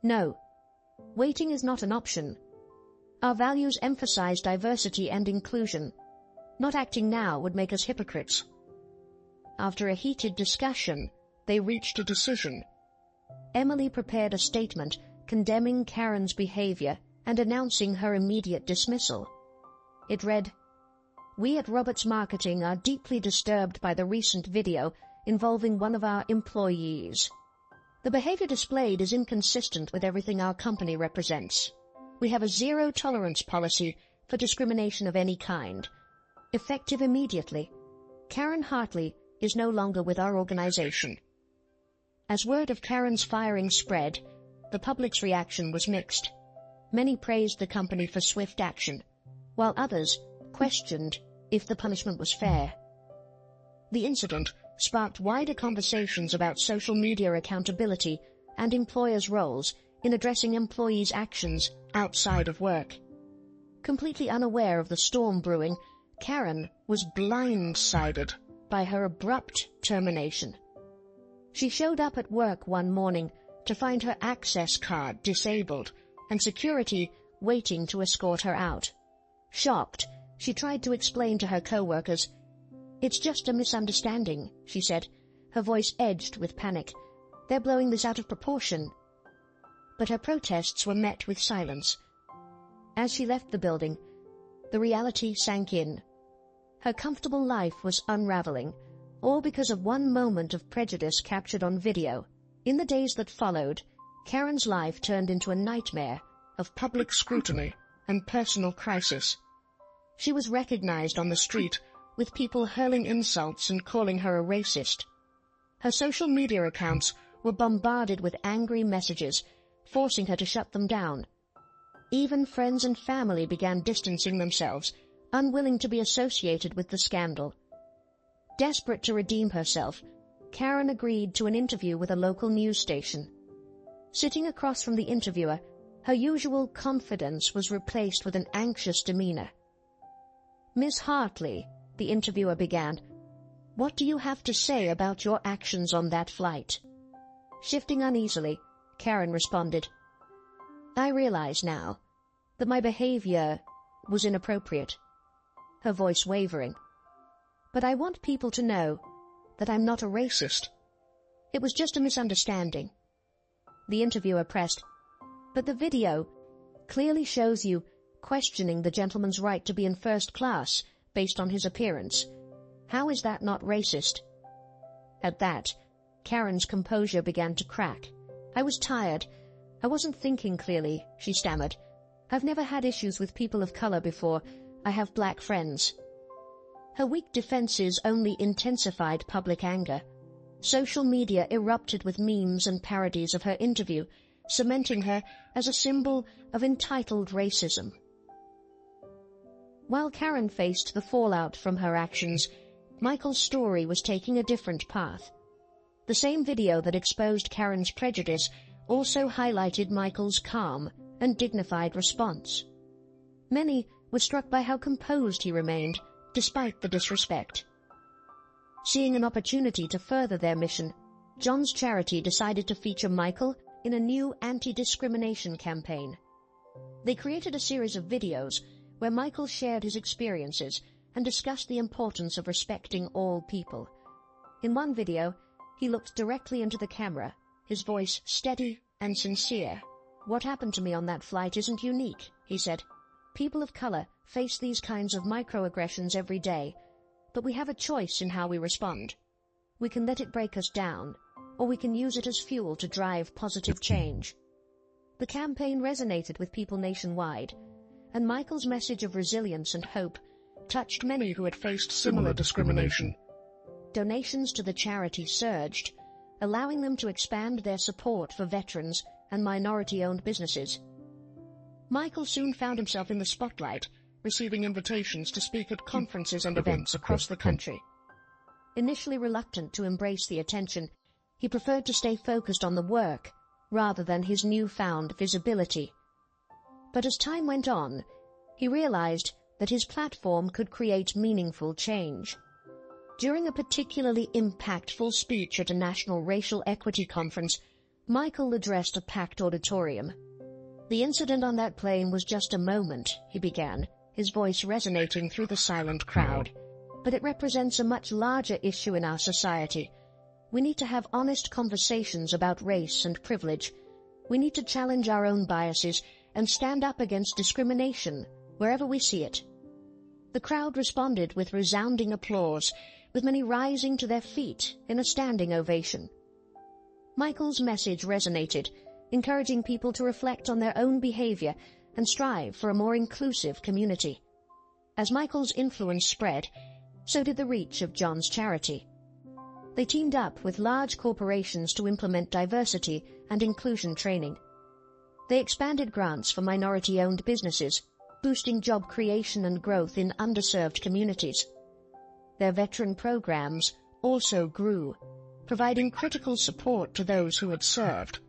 "No, waiting is not an option. Our values emphasize diversity and inclusion. Not acting now would make us hypocrites." After a heated discussion, they reached a decision. Emily prepared a statement condemning Karen's behavior and announcing her immediate dismissal. It read, "We at Roberts Marketing are deeply disturbed by the recent video involving one of our employees. The behavior displayed is inconsistent with everything our company represents. We have a zero-tolerance policy for discrimination of any kind. Effective immediately, Karen Hartley is no longer with our organization." As word of Karen's firing spread, the public's reaction was mixed. Many praised the company for swift action, while others questioned if the punishment was fair. The incident sparked wider conversations about social media accountability and employers' roles in addressing employees' actions outside of work. Completely unaware of the storm brewing, Karen was blindsided by her abrupt termination. She showed up at work one morning to find her access card disabled and security waiting to escort her out. Shocked, she tried to explain to her co-workers. "It's just a misunderstanding," she said, her voice edged with panic. "They're blowing this out of proportion." But her protests were met with silence. As she left the building, the reality sank in. Her comfortable life was unraveling, all because of one moment of prejudice captured on video. In the days that followed, Karen's life turned into a nightmare of public scrutiny and personal crisis. She was recognized on the street, with people hurling insults and calling her a racist. Her social media accounts were bombarded with angry messages, forcing her to shut them down. Even friends and family began distancing themselves, unwilling to be associated with the scandal. Desperate to redeem herself, Karen agreed to an interview with a local news station. Sitting across from the interviewer, her usual confidence was replaced with an anxious demeanor. "Miss Hartley," the interviewer began, "what do you have to say about your actions on that flight?" Shifting uneasily, Karen responded, "I realize now that my behavior was inappropriate," her voice wavering. "But I want people to know that I'm not a racist. It was just a misunderstanding." The interviewer pressed, "But the video clearly shows you questioning the gentleman's right to be in first class based on his appearance. How is that not racist?" At that, Karen's composure began to crack. "I was tired. I wasn't thinking clearly," she stammered. "I've never had issues with people of color before. I have black friends." Her weak defenses only intensified public anger. Social media erupted with memes and parodies of her interview, cementing her as a symbol of entitled racism. While Karen faced the fallout from her actions, Michael's story was taking a different path. The same video that exposed Karen's prejudice also highlighted Michael's calm and dignified response. Many were struck by how composed he remained, despite the disrespect. Seeing an opportunity to further their mission, John's charity decided to feature Michael in a new anti-discrimination campaign. They created a series of videos where Michael shared his experiences and discussed the importance of respecting all people. In one video, he looked directly into the camera, his voice steady and sincere. "What happened to me on that flight isn't unique," he said. "People of color face these kinds of microaggressions every day, but we have a choice in how we respond. We can let it break us down, or we can use it as fuel to drive positive change." The campaign resonated with people nationwide, and Michael's message of resilience and hope touched many who had faced similar discrimination. Donations to the charity surged, allowing them to expand their support for veterans and minority-owned businesses. Michael soon found himself in the spotlight, receiving invitations to speak at conferences and events across the country. Initially reluctant to embrace the attention, he preferred to stay focused on the work rather than his newfound visibility. But as time went on, he realized that his platform could create meaningful change. During a particularly impactful speech at a national racial equity conference, Michael addressed a packed auditorium. "The incident on that plane was just a moment," he began, his voice resonating through the silent crowd. "But it represents a much larger issue in our society. We need to have honest conversations about race and privilege. We need to challenge our own biases and stand up against discrimination wherever we see it." The crowd responded with resounding applause, with many rising to their feet in a standing ovation. Michael's message resonated, encouraging people to reflect on their own behavior and strive for a more inclusive community. As Michael's influence spread, so did the reach of John's charity. They teamed up with large corporations to implement diversity and inclusion training. They expanded grants for minority-owned businesses, boosting job creation and growth in underserved communities. Their veteran programs also grew, providing critical support to those who had served.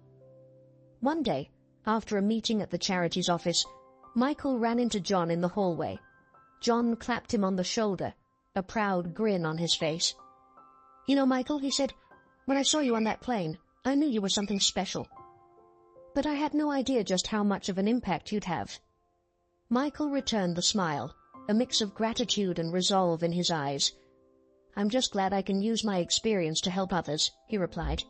One day, after a meeting at the charity's office, Michael ran into John in the hallway. John clapped him on the shoulder, a proud grin on his face. "You know, Michael," he said, "when I saw you on that plane, I knew you were something special. But I had no idea just how much of an impact you'd have." Michael returned the smile, a mix of gratitude and resolve in his eyes. "I'm just glad I can use my experience to help others," he replied.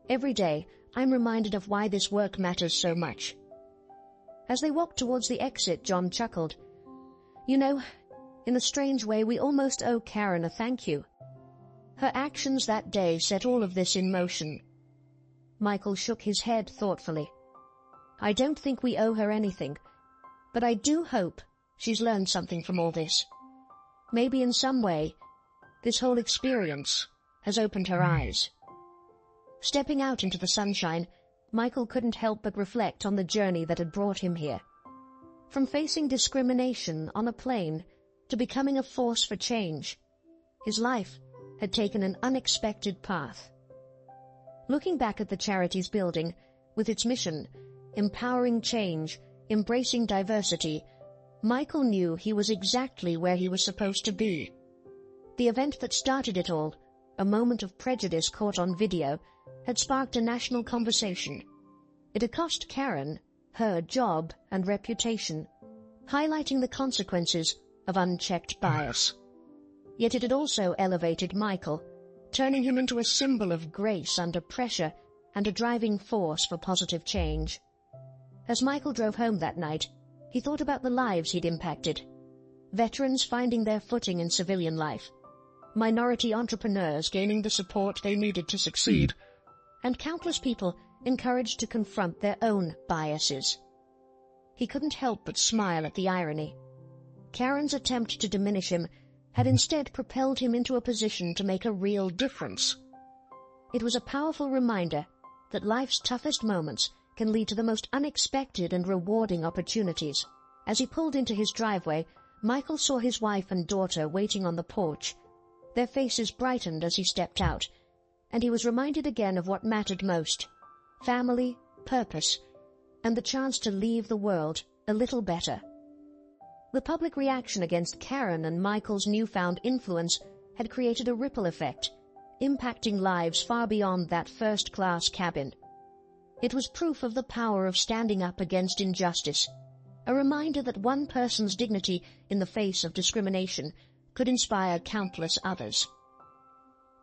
"Every day, I'm reminded of why this work matters so much." As they walked towards the exit, John chuckled. "You know, in a strange way, we almost owe Karen a thank you. Her actions that day set all of this in motion." Michael shook his head thoughtfully. "I don't think we owe her anything, but I do hope She's learned something from all this. Maybe in some way, this whole experience has opened her eyes. Stepping out into the sunshine, Michael couldn't help but reflect on the journey that had brought him here. From facing discrimination on a plane to becoming a force for change, his life had taken an unexpected path. Looking back at the charity's building, with its mission, empowering change, embracing diversity, Michael knew he was exactly where he was supposed to be. The event that started it all, a moment of prejudice caught on video, had sparked a national conversation. It had cost Karen her job and reputation, highlighting the consequences of unchecked bias. Yet it had also elevated Michael, turning him into a symbol of grace under pressure and a driving force for positive change. As Michael drove home that night, he thought about the lives he'd impacted. Veterans finding their footing in civilian life, minority entrepreneurs gaining the support they needed to succeed, and countless people encouraged to confront their own biases. He couldn't help but smile at the irony. Karen's attempt to diminish him had instead propelled him into a position to make a real difference. It was a powerful reminder that life's toughest moments can lead to the most unexpected and rewarding opportunities. As he pulled into his driveway, Michael saw his wife and daughter waiting on the porch. Their faces brightened as he stepped out, and he was reminded again of what mattered most: family, purpose, and the chance to leave the world a little better. The public reaction against Karen and Michael's newfound influence had created a ripple effect, impacting lives far beyond that first-class cabin. It was proof of the power of standing up against injustice, a reminder that one person's dignity in the face of discrimination could inspire countless others.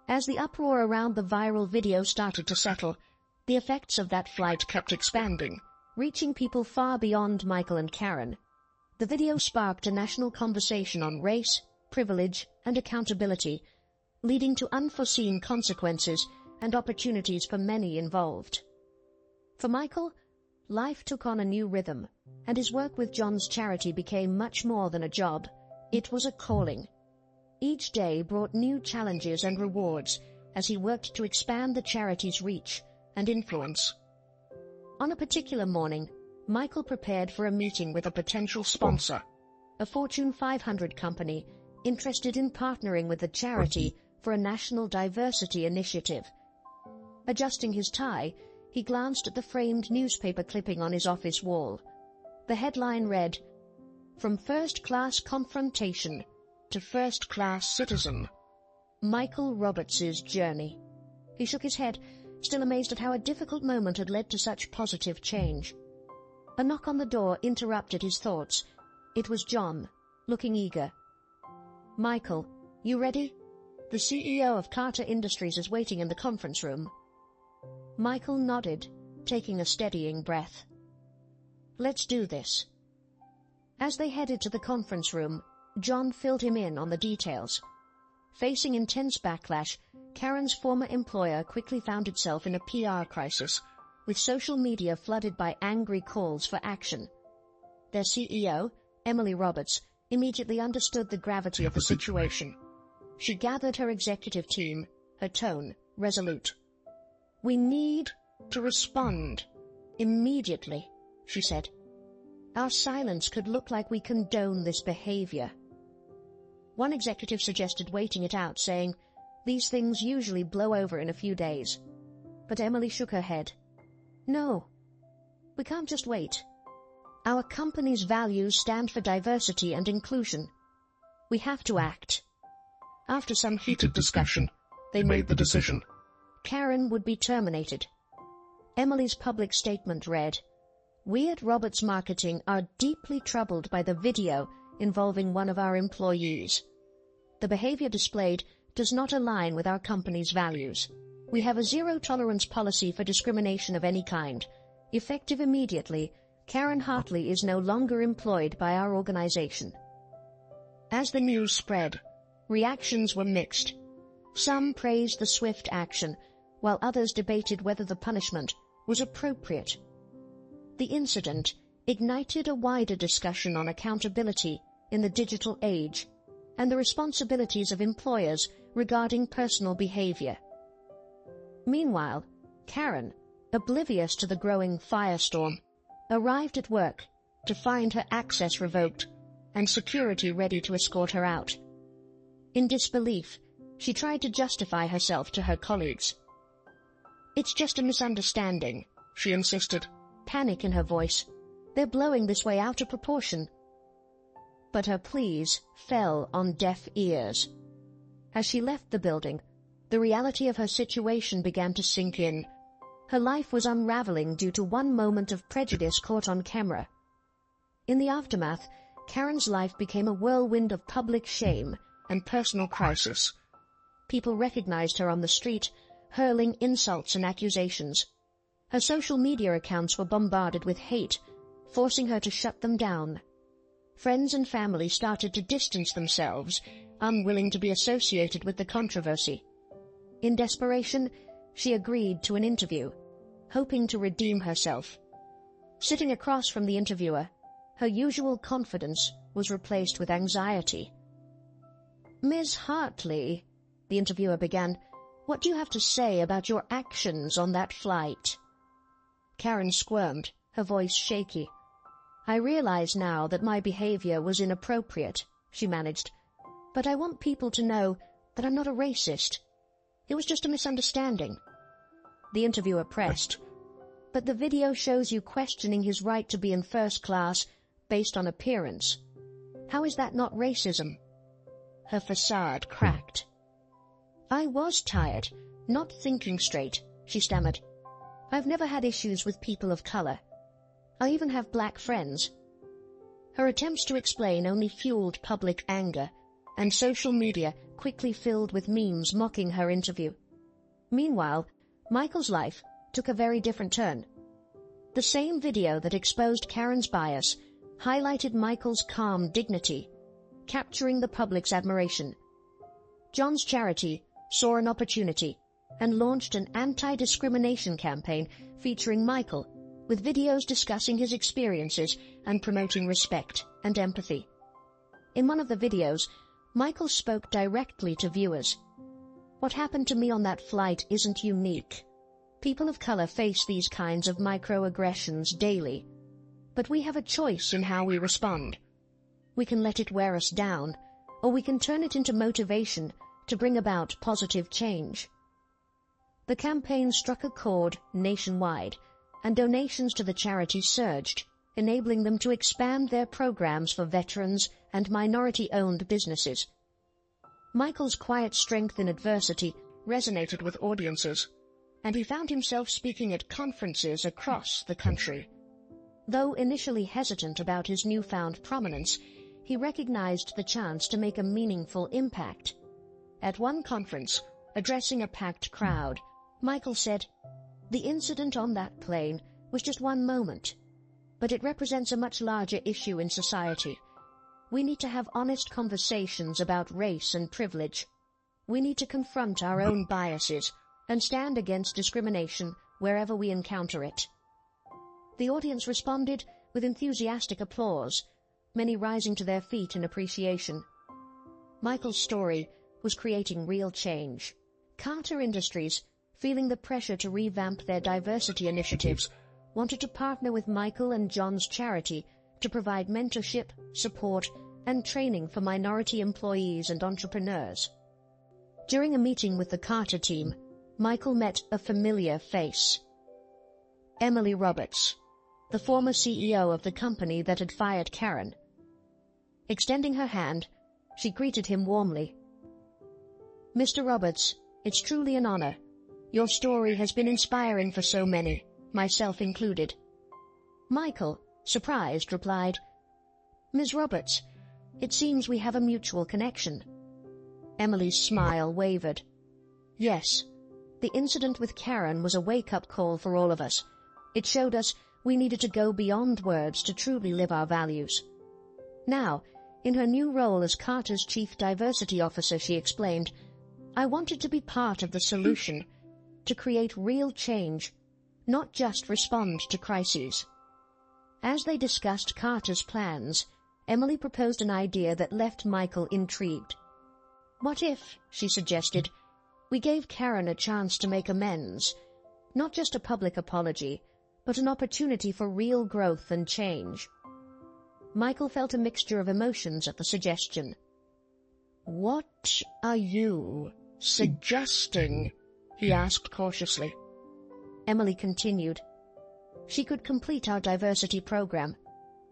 As the uproar around the viral video started to settle, the effects of that flight kept expanding, reaching people far beyond Michael and Karen. The video sparked a national conversation on race, privilege, and accountability, leading to unforeseen consequences and opportunities for many involved. For Michael, life took on a new rhythm, and his work with John's charity became much more than a job. It was a calling. Each day brought new challenges and rewards as he worked to expand the charity's reach and influence. On a particular morning, Michael prepared for a meeting with a potential sponsor, a Fortune 500 company interested in partnering with the charity for a national diversity initiative. Adjusting his tie, he glanced at the framed newspaper clipping on his office wall. The headline read, "From First-Class Confrontation to First-Class Citizen, Michael Roberts' Journey." He shook his head, still amazed at how a difficult moment had led to such positive change. A knock on the door interrupted his thoughts. It was John, looking eager. "Michael, you ready? The CEO of Carter Industries is waiting in the conference room." Michael nodded, taking a steadying breath. "Let's do this." As they headed to the conference room, John filled him in on the details. Facing intense backlash, Karen's former employer quickly found itself in a PR crisis, with social media flooded by angry calls for action. Their CEO, Emily Roberts, immediately understood the gravity of the situation. She gathered her executive team, her tone resolute. "We need to respond immediately," she said. "Our silence could look like we condone this behavior." One executive suggested waiting it out, saying, "These things usually blow over in a few days." But Emily shook her head. "No, we can't just wait. Our company's values stand for diversity and inclusion. We have to act." After some heated discussion, they made the decision. Karen would be terminated. Emily's public statement read, "We at Roberts Marketing are deeply troubled by the video involving one of our employees. The behavior displayed does not align with our company's values. We have a zero-tolerance policy for discrimination of any kind. Effective immediately, Karen Hartley is no longer employed by our organization." As the news spread, reactions were mixed. Some praised the swift action, while others debated whether the punishment was appropriate. The incident, ignited a wider discussion on accountability in the digital age and the responsibilities of employers regarding personal behavior. Meanwhile, Karen, oblivious to the growing firestorm, arrived at work to find her access revoked and security ready to escort her out. In disbelief, she tried to justify herself to her colleagues. "It's just a misunderstanding," she insisted, panic in her voice. "They're blowing this way out of proportion." But her pleas fell on deaf ears. As she left the building, the reality of her situation began to sink in. Her life was unraveling due to one moment of prejudice caught on camera. In the aftermath, Karen's life became a whirlwind of public shame and personal crisis. People recognized her on the street, hurling insults and accusations. Her social media accounts were bombarded with hate, forcing her to shut them down. Friends and family started to distance themselves, unwilling to be associated with the controversy. In desperation, she agreed to an interview, hoping to redeem herself. Sitting across from the interviewer, her usual confidence was replaced with anxiety. "Ms. Hartley," the interviewer began, "what do you have to say about your actions on that flight?" Karen squirmed, her voice shaky. "I realize now that my behavior was inappropriate," she managed, "but I want people to know that I'm not a racist. It was just a misunderstanding." The interviewer pressed, "But the video shows you questioning his right to be in first class based on appearance. How is that not racism?" Her facade cracked. "I was tired, not thinking straight," she stammered. "I've never had issues with people of color. I even have black friends." Her attempts to explain only fueled public anger, and social media quickly filled with memes mocking her interview. Meanwhile, Michael's life took a very different turn. The same video that exposed Karen's bias highlighted Michael's calm dignity, capturing the public's admiration. John's charity saw an opportunity and launched an anti-discrimination campaign featuring Michael, with videos discussing his experiences and promoting respect and empathy. In one of the videos, Michael spoke directly to viewers. "What happened to me on that flight isn't unique. People of color face these kinds of microaggressions daily, but we have a choice in how we respond. We can let it wear us down, or we can turn it into motivation to bring about positive change." The campaign struck a chord nationwide, and donations to the charity surged, enabling them to expand their programs for veterans and minority-owned businesses. Michael's quiet strength in adversity resonated with audiences, and he found himself speaking at conferences across the country. Though initially hesitant about his newfound prominence, he recognized the chance to make a meaningful impact. At one conference, addressing a packed crowd, Michael said, "The incident on that plane was just one moment, but it represents a much larger issue in society. We need to have honest conversations about race and privilege. We need to confront our own biases and stand against discrimination wherever we encounter it." The audience responded with enthusiastic applause, many rising to their feet in appreciation. Michael's story was creating real change. Carter Industries, feeling the pressure to revamp their diversity initiatives, wanted to partner with Michael and John's charity to provide mentorship, support, and training for minority employees and entrepreneurs. During a meeting with the Carter team, Michael met a familiar face. Emily Roberts, the former CEO of the company that had fired Karen. Extending her hand, she greeted him warmly. "Mr. Roberts, it's truly an honor. Your story has been inspiring for so many, myself included." Michael, surprised, replied, "Ms. Roberts, it seems we have a mutual connection." Emily's smile wavered. "Yes, the incident with Karen was a wake-up call for all of us. It showed us we needed to go beyond words to truly live our values." Now, in her new role as Carter's Chief Diversity Officer, she explained, "I wanted to be part of the solution, to create real change, not just respond to crises." As they discussed Carter's plans, Emily proposed an idea that left Michael intrigued. "What if," she suggested, "we gave Karen a chance to make amends? Not just a public apology, but an opportunity for real growth and change." Michael felt a mixture of emotions at the suggestion. "What are you suggesting?" he asked cautiously. Emily continued. "She could complete our diversity program,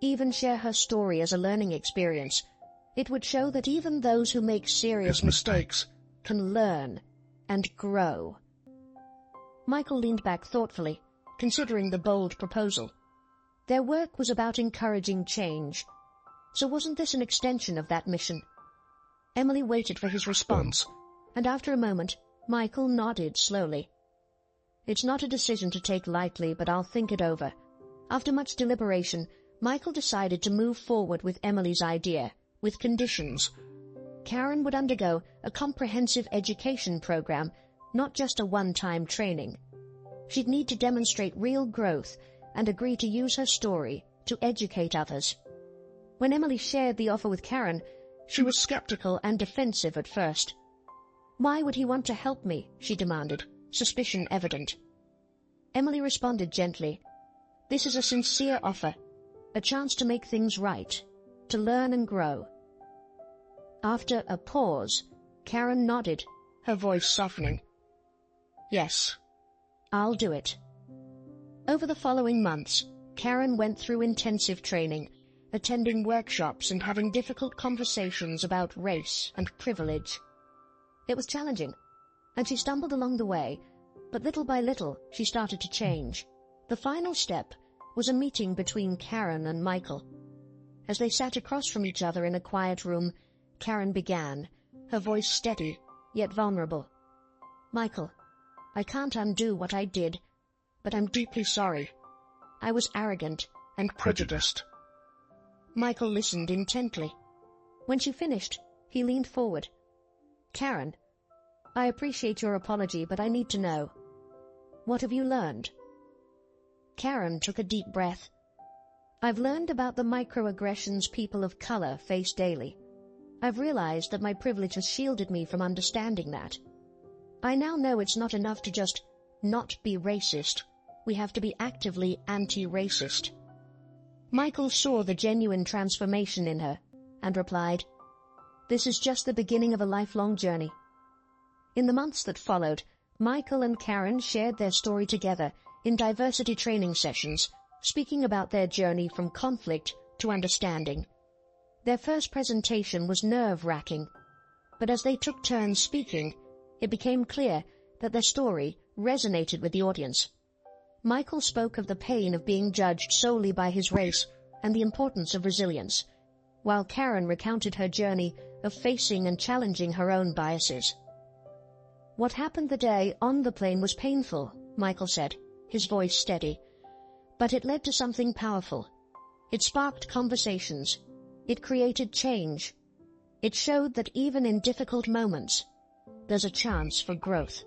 even share her story as a learning experience. It would show that even those who make serious mistakes can learn and grow." Michael leaned back thoughtfully, considering the bold proposal. Their work was about encouraging change, so wasn't this an extension of that mission? Emily waited for his response, and after a moment, Michael nodded slowly. "It's not a decision to take lightly, but I'll think it over." After much deliberation, Michael decided to move forward with Emily's idea, with conditions. Karen would undergo a comprehensive education program, not just a one-time training. She'd need to demonstrate real growth and agree to use her story to educate others. When Emily shared the offer with Karen, she was skeptical and defensive at first. "Why would he want to help me?" she demanded, suspicion evident. Emily responded gently. "This is a sincere offer, a chance to make things right, to learn and grow." After a pause, Karen nodded, her voice softening. "Yes, I'll do it." Over the following months, Karen went through intensive training, attending workshops and having difficult conversations about race and privilege. It was challenging, and she stumbled along the way, but little by little she started to change. The final step was a meeting between Karen and Michael. As they sat across from each other in a quiet room, Karen began, her voice steady, yet vulnerable. "Michael, I can't undo what I did, but I'm deeply sorry. I was arrogant and prejudiced." Michael listened intently. When she finished, he leaned forward. "Karen, I appreciate your apology, but I need to know. What have you learned?" Karen took a deep breath. "I've learned about the microaggressions people of color face daily. I've realized that my privilege has shielded me from understanding that. I now know it's not enough to just not be racist. We have to be actively anti-racist." Michael saw the genuine transformation in her and replied, "This is just the beginning of a lifelong journey." In the months that followed, Michael and Karen shared their story together in diversity training sessions, speaking about their journey from conflict to understanding. Their first presentation was nerve-wracking, but as they took turns speaking, it became clear that their story resonated with the audience. Michael spoke of the pain of being judged solely by his race and the importance of resilience, while Karen recounted her journey of facing and challenging her own biases. "What happened the day on the plane was painful," Michael said, his voice steady, "but it led to something powerful. It sparked conversations. It created change. It showed that even in difficult moments, there's a chance for growth."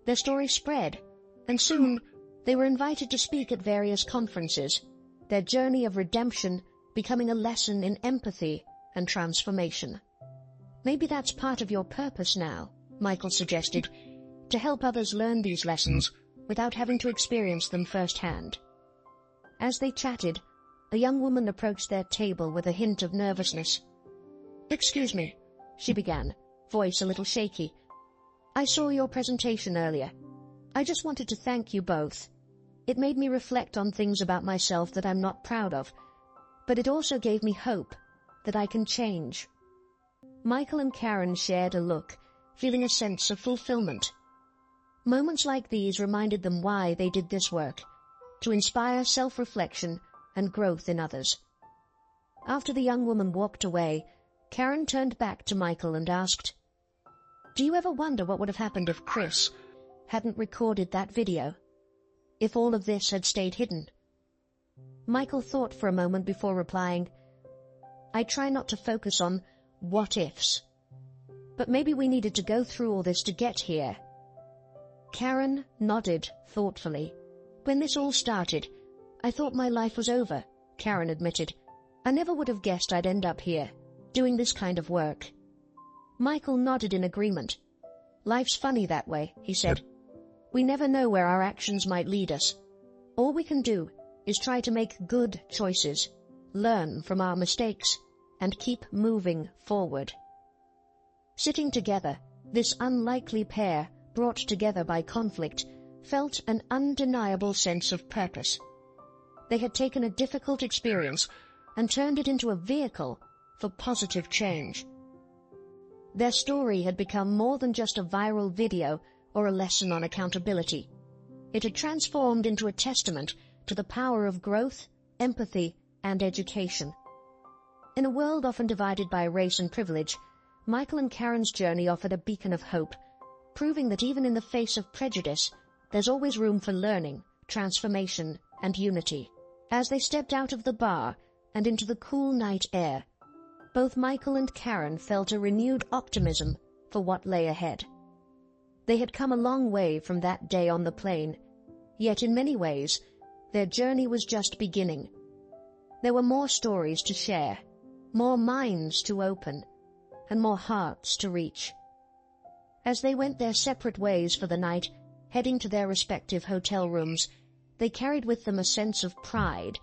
Their story spread, and soon they were invited to speak at various conferences, their journey of redemption becoming a lesson in empathy and transformation. "Maybe that's part of your purpose now," Michael suggested, "to help others learn these lessons without having to experience them firsthand." As they chatted, a young woman approached their table with a hint of nervousness. "Excuse me," she began, voice a little shaky. "I saw your presentation earlier. I just wanted to thank you both. It made me reflect on things about myself that I'm not proud of, but it also gave me hope that I can change." Michael and Karen shared a look, feeling a sense of fulfillment. Moments like these reminded them why they did this work, to inspire self-reflection and growth in others. After the young woman walked away, Karen turned back to Michael and asked, "Do you ever wonder what would have happened if Chris hadn't recorded that video? If all of this had stayed hidden?" Michael thought for a moment before replying, "I try not to focus on what-ifs. But maybe we needed to go through all this to get here." Karen nodded thoughtfully. "When this all started, I thought my life was over, Karen admitted. "I never would have guessed I'd end up here, doing this kind of work." Michael nodded in agreement. "Life's funny that way," he said. "We never know where our actions might lead us. All we can do is try to make good choices, learn from our mistakes, and keep moving forward." Sitting together, this unlikely pair, brought together by conflict, felt an undeniable sense of purpose. They had taken a difficult experience and turned it into a vehicle for positive change. Their story had become more than just a viral video or a lesson on accountability. It had transformed into a testament to the power of growth, empathy, and education. In a world often divided by race and privilege, Michael and Karen's journey offered a beacon of hope, proving that even in the face of prejudice, there's always room for learning, transformation, and unity. As they stepped out of the bar and into the cool night air, both Michael and Karen felt a renewed optimism for what lay ahead. They had come a long way from that day on the plane, yet in many ways, their journey was just beginning. There were more stories to share, more minds to open, and more hearts to reach. As they went their separate ways for the night, heading to their respective hotel rooms, they carried with them a sense of pride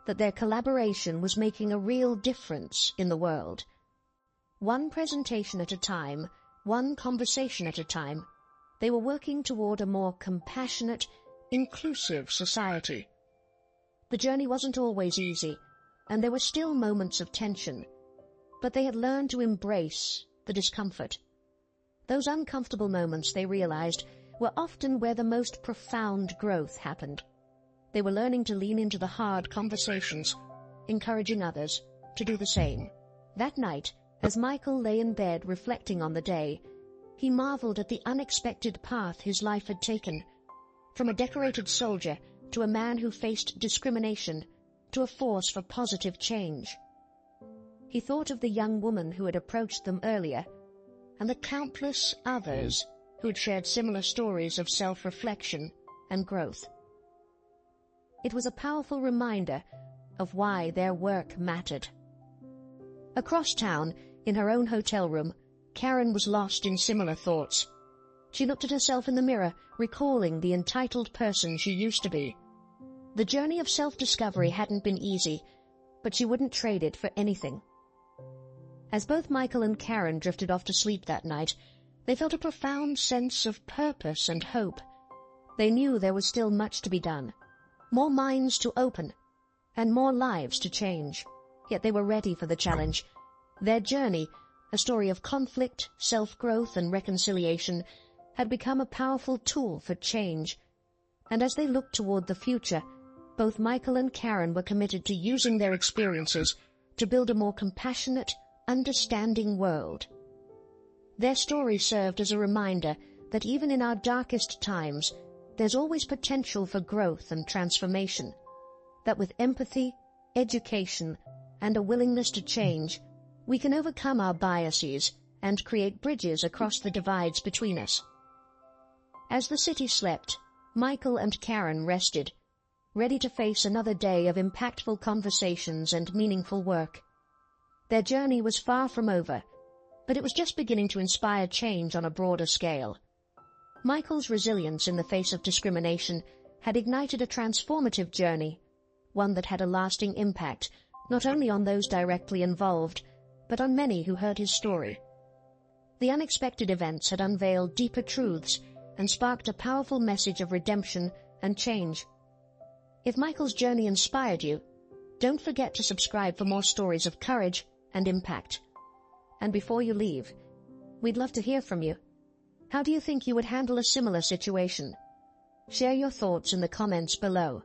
that their collaboration was making a real difference in the world. One presentation at a time, one conversation at a time, they were working toward a more compassionate, inclusive society. The journey wasn't always easy, and there were still moments of tension, but they had learned to embrace the discomfort. Those uncomfortable moments, they realized, were often where the most profound growth happened. They were learning to lean into the hard conversations, encouraging others to do the same. That night, as Michael lay in bed reflecting on the day, he marveled at the unexpected path his life had taken. From a decorated soldier to a man who faced discrimination, to a force for positive change. He thought of the young woman who had approached them earlier, and the countless others who had shared similar stories of self-reflection and growth. It was a powerful reminder of why their work mattered. Across town, in her own hotel room, Karen was lost in similar thoughts. She looked at herself in the mirror, recalling the entitled person she used to be. The journey of self-discovery hadn't been easy, but she wouldn't trade it for anything. As both Michael and Karen drifted off to sleep that night, they felt a profound sense of purpose and hope. They knew there was still much to be done, more minds to open, and more lives to change. Yet they were ready for the challenge. Their journey, a story of conflict, self-growth, and reconciliation, had become a powerful tool for change. And as they looked toward the future, both Michael and Karen were committed to using their experiences to build a more compassionate, understanding world. Their story served as a reminder that even in our darkest times, there's always potential for growth and transformation, that with empathy, education, and a willingness to change, we can overcome our biases and create bridges across the divides between us. As the city slept, Michael and Karen rested, ready to face another day of impactful conversations and meaningful work. Their journey was far from over, but it was just beginning to inspire change on a broader scale. Michael's resilience in the face of discrimination had ignited a transformative journey, one that had a lasting impact not only on those directly involved, but on many who heard his story. The unexpected events had unveiled deeper truths and sparked a powerful message of redemption and change. If Michael's journey inspired you, don't forget to subscribe for more stories of courage and impact. And before you leave, we'd love to hear from you. How do you think you would handle a similar situation? Share your thoughts in the comments below.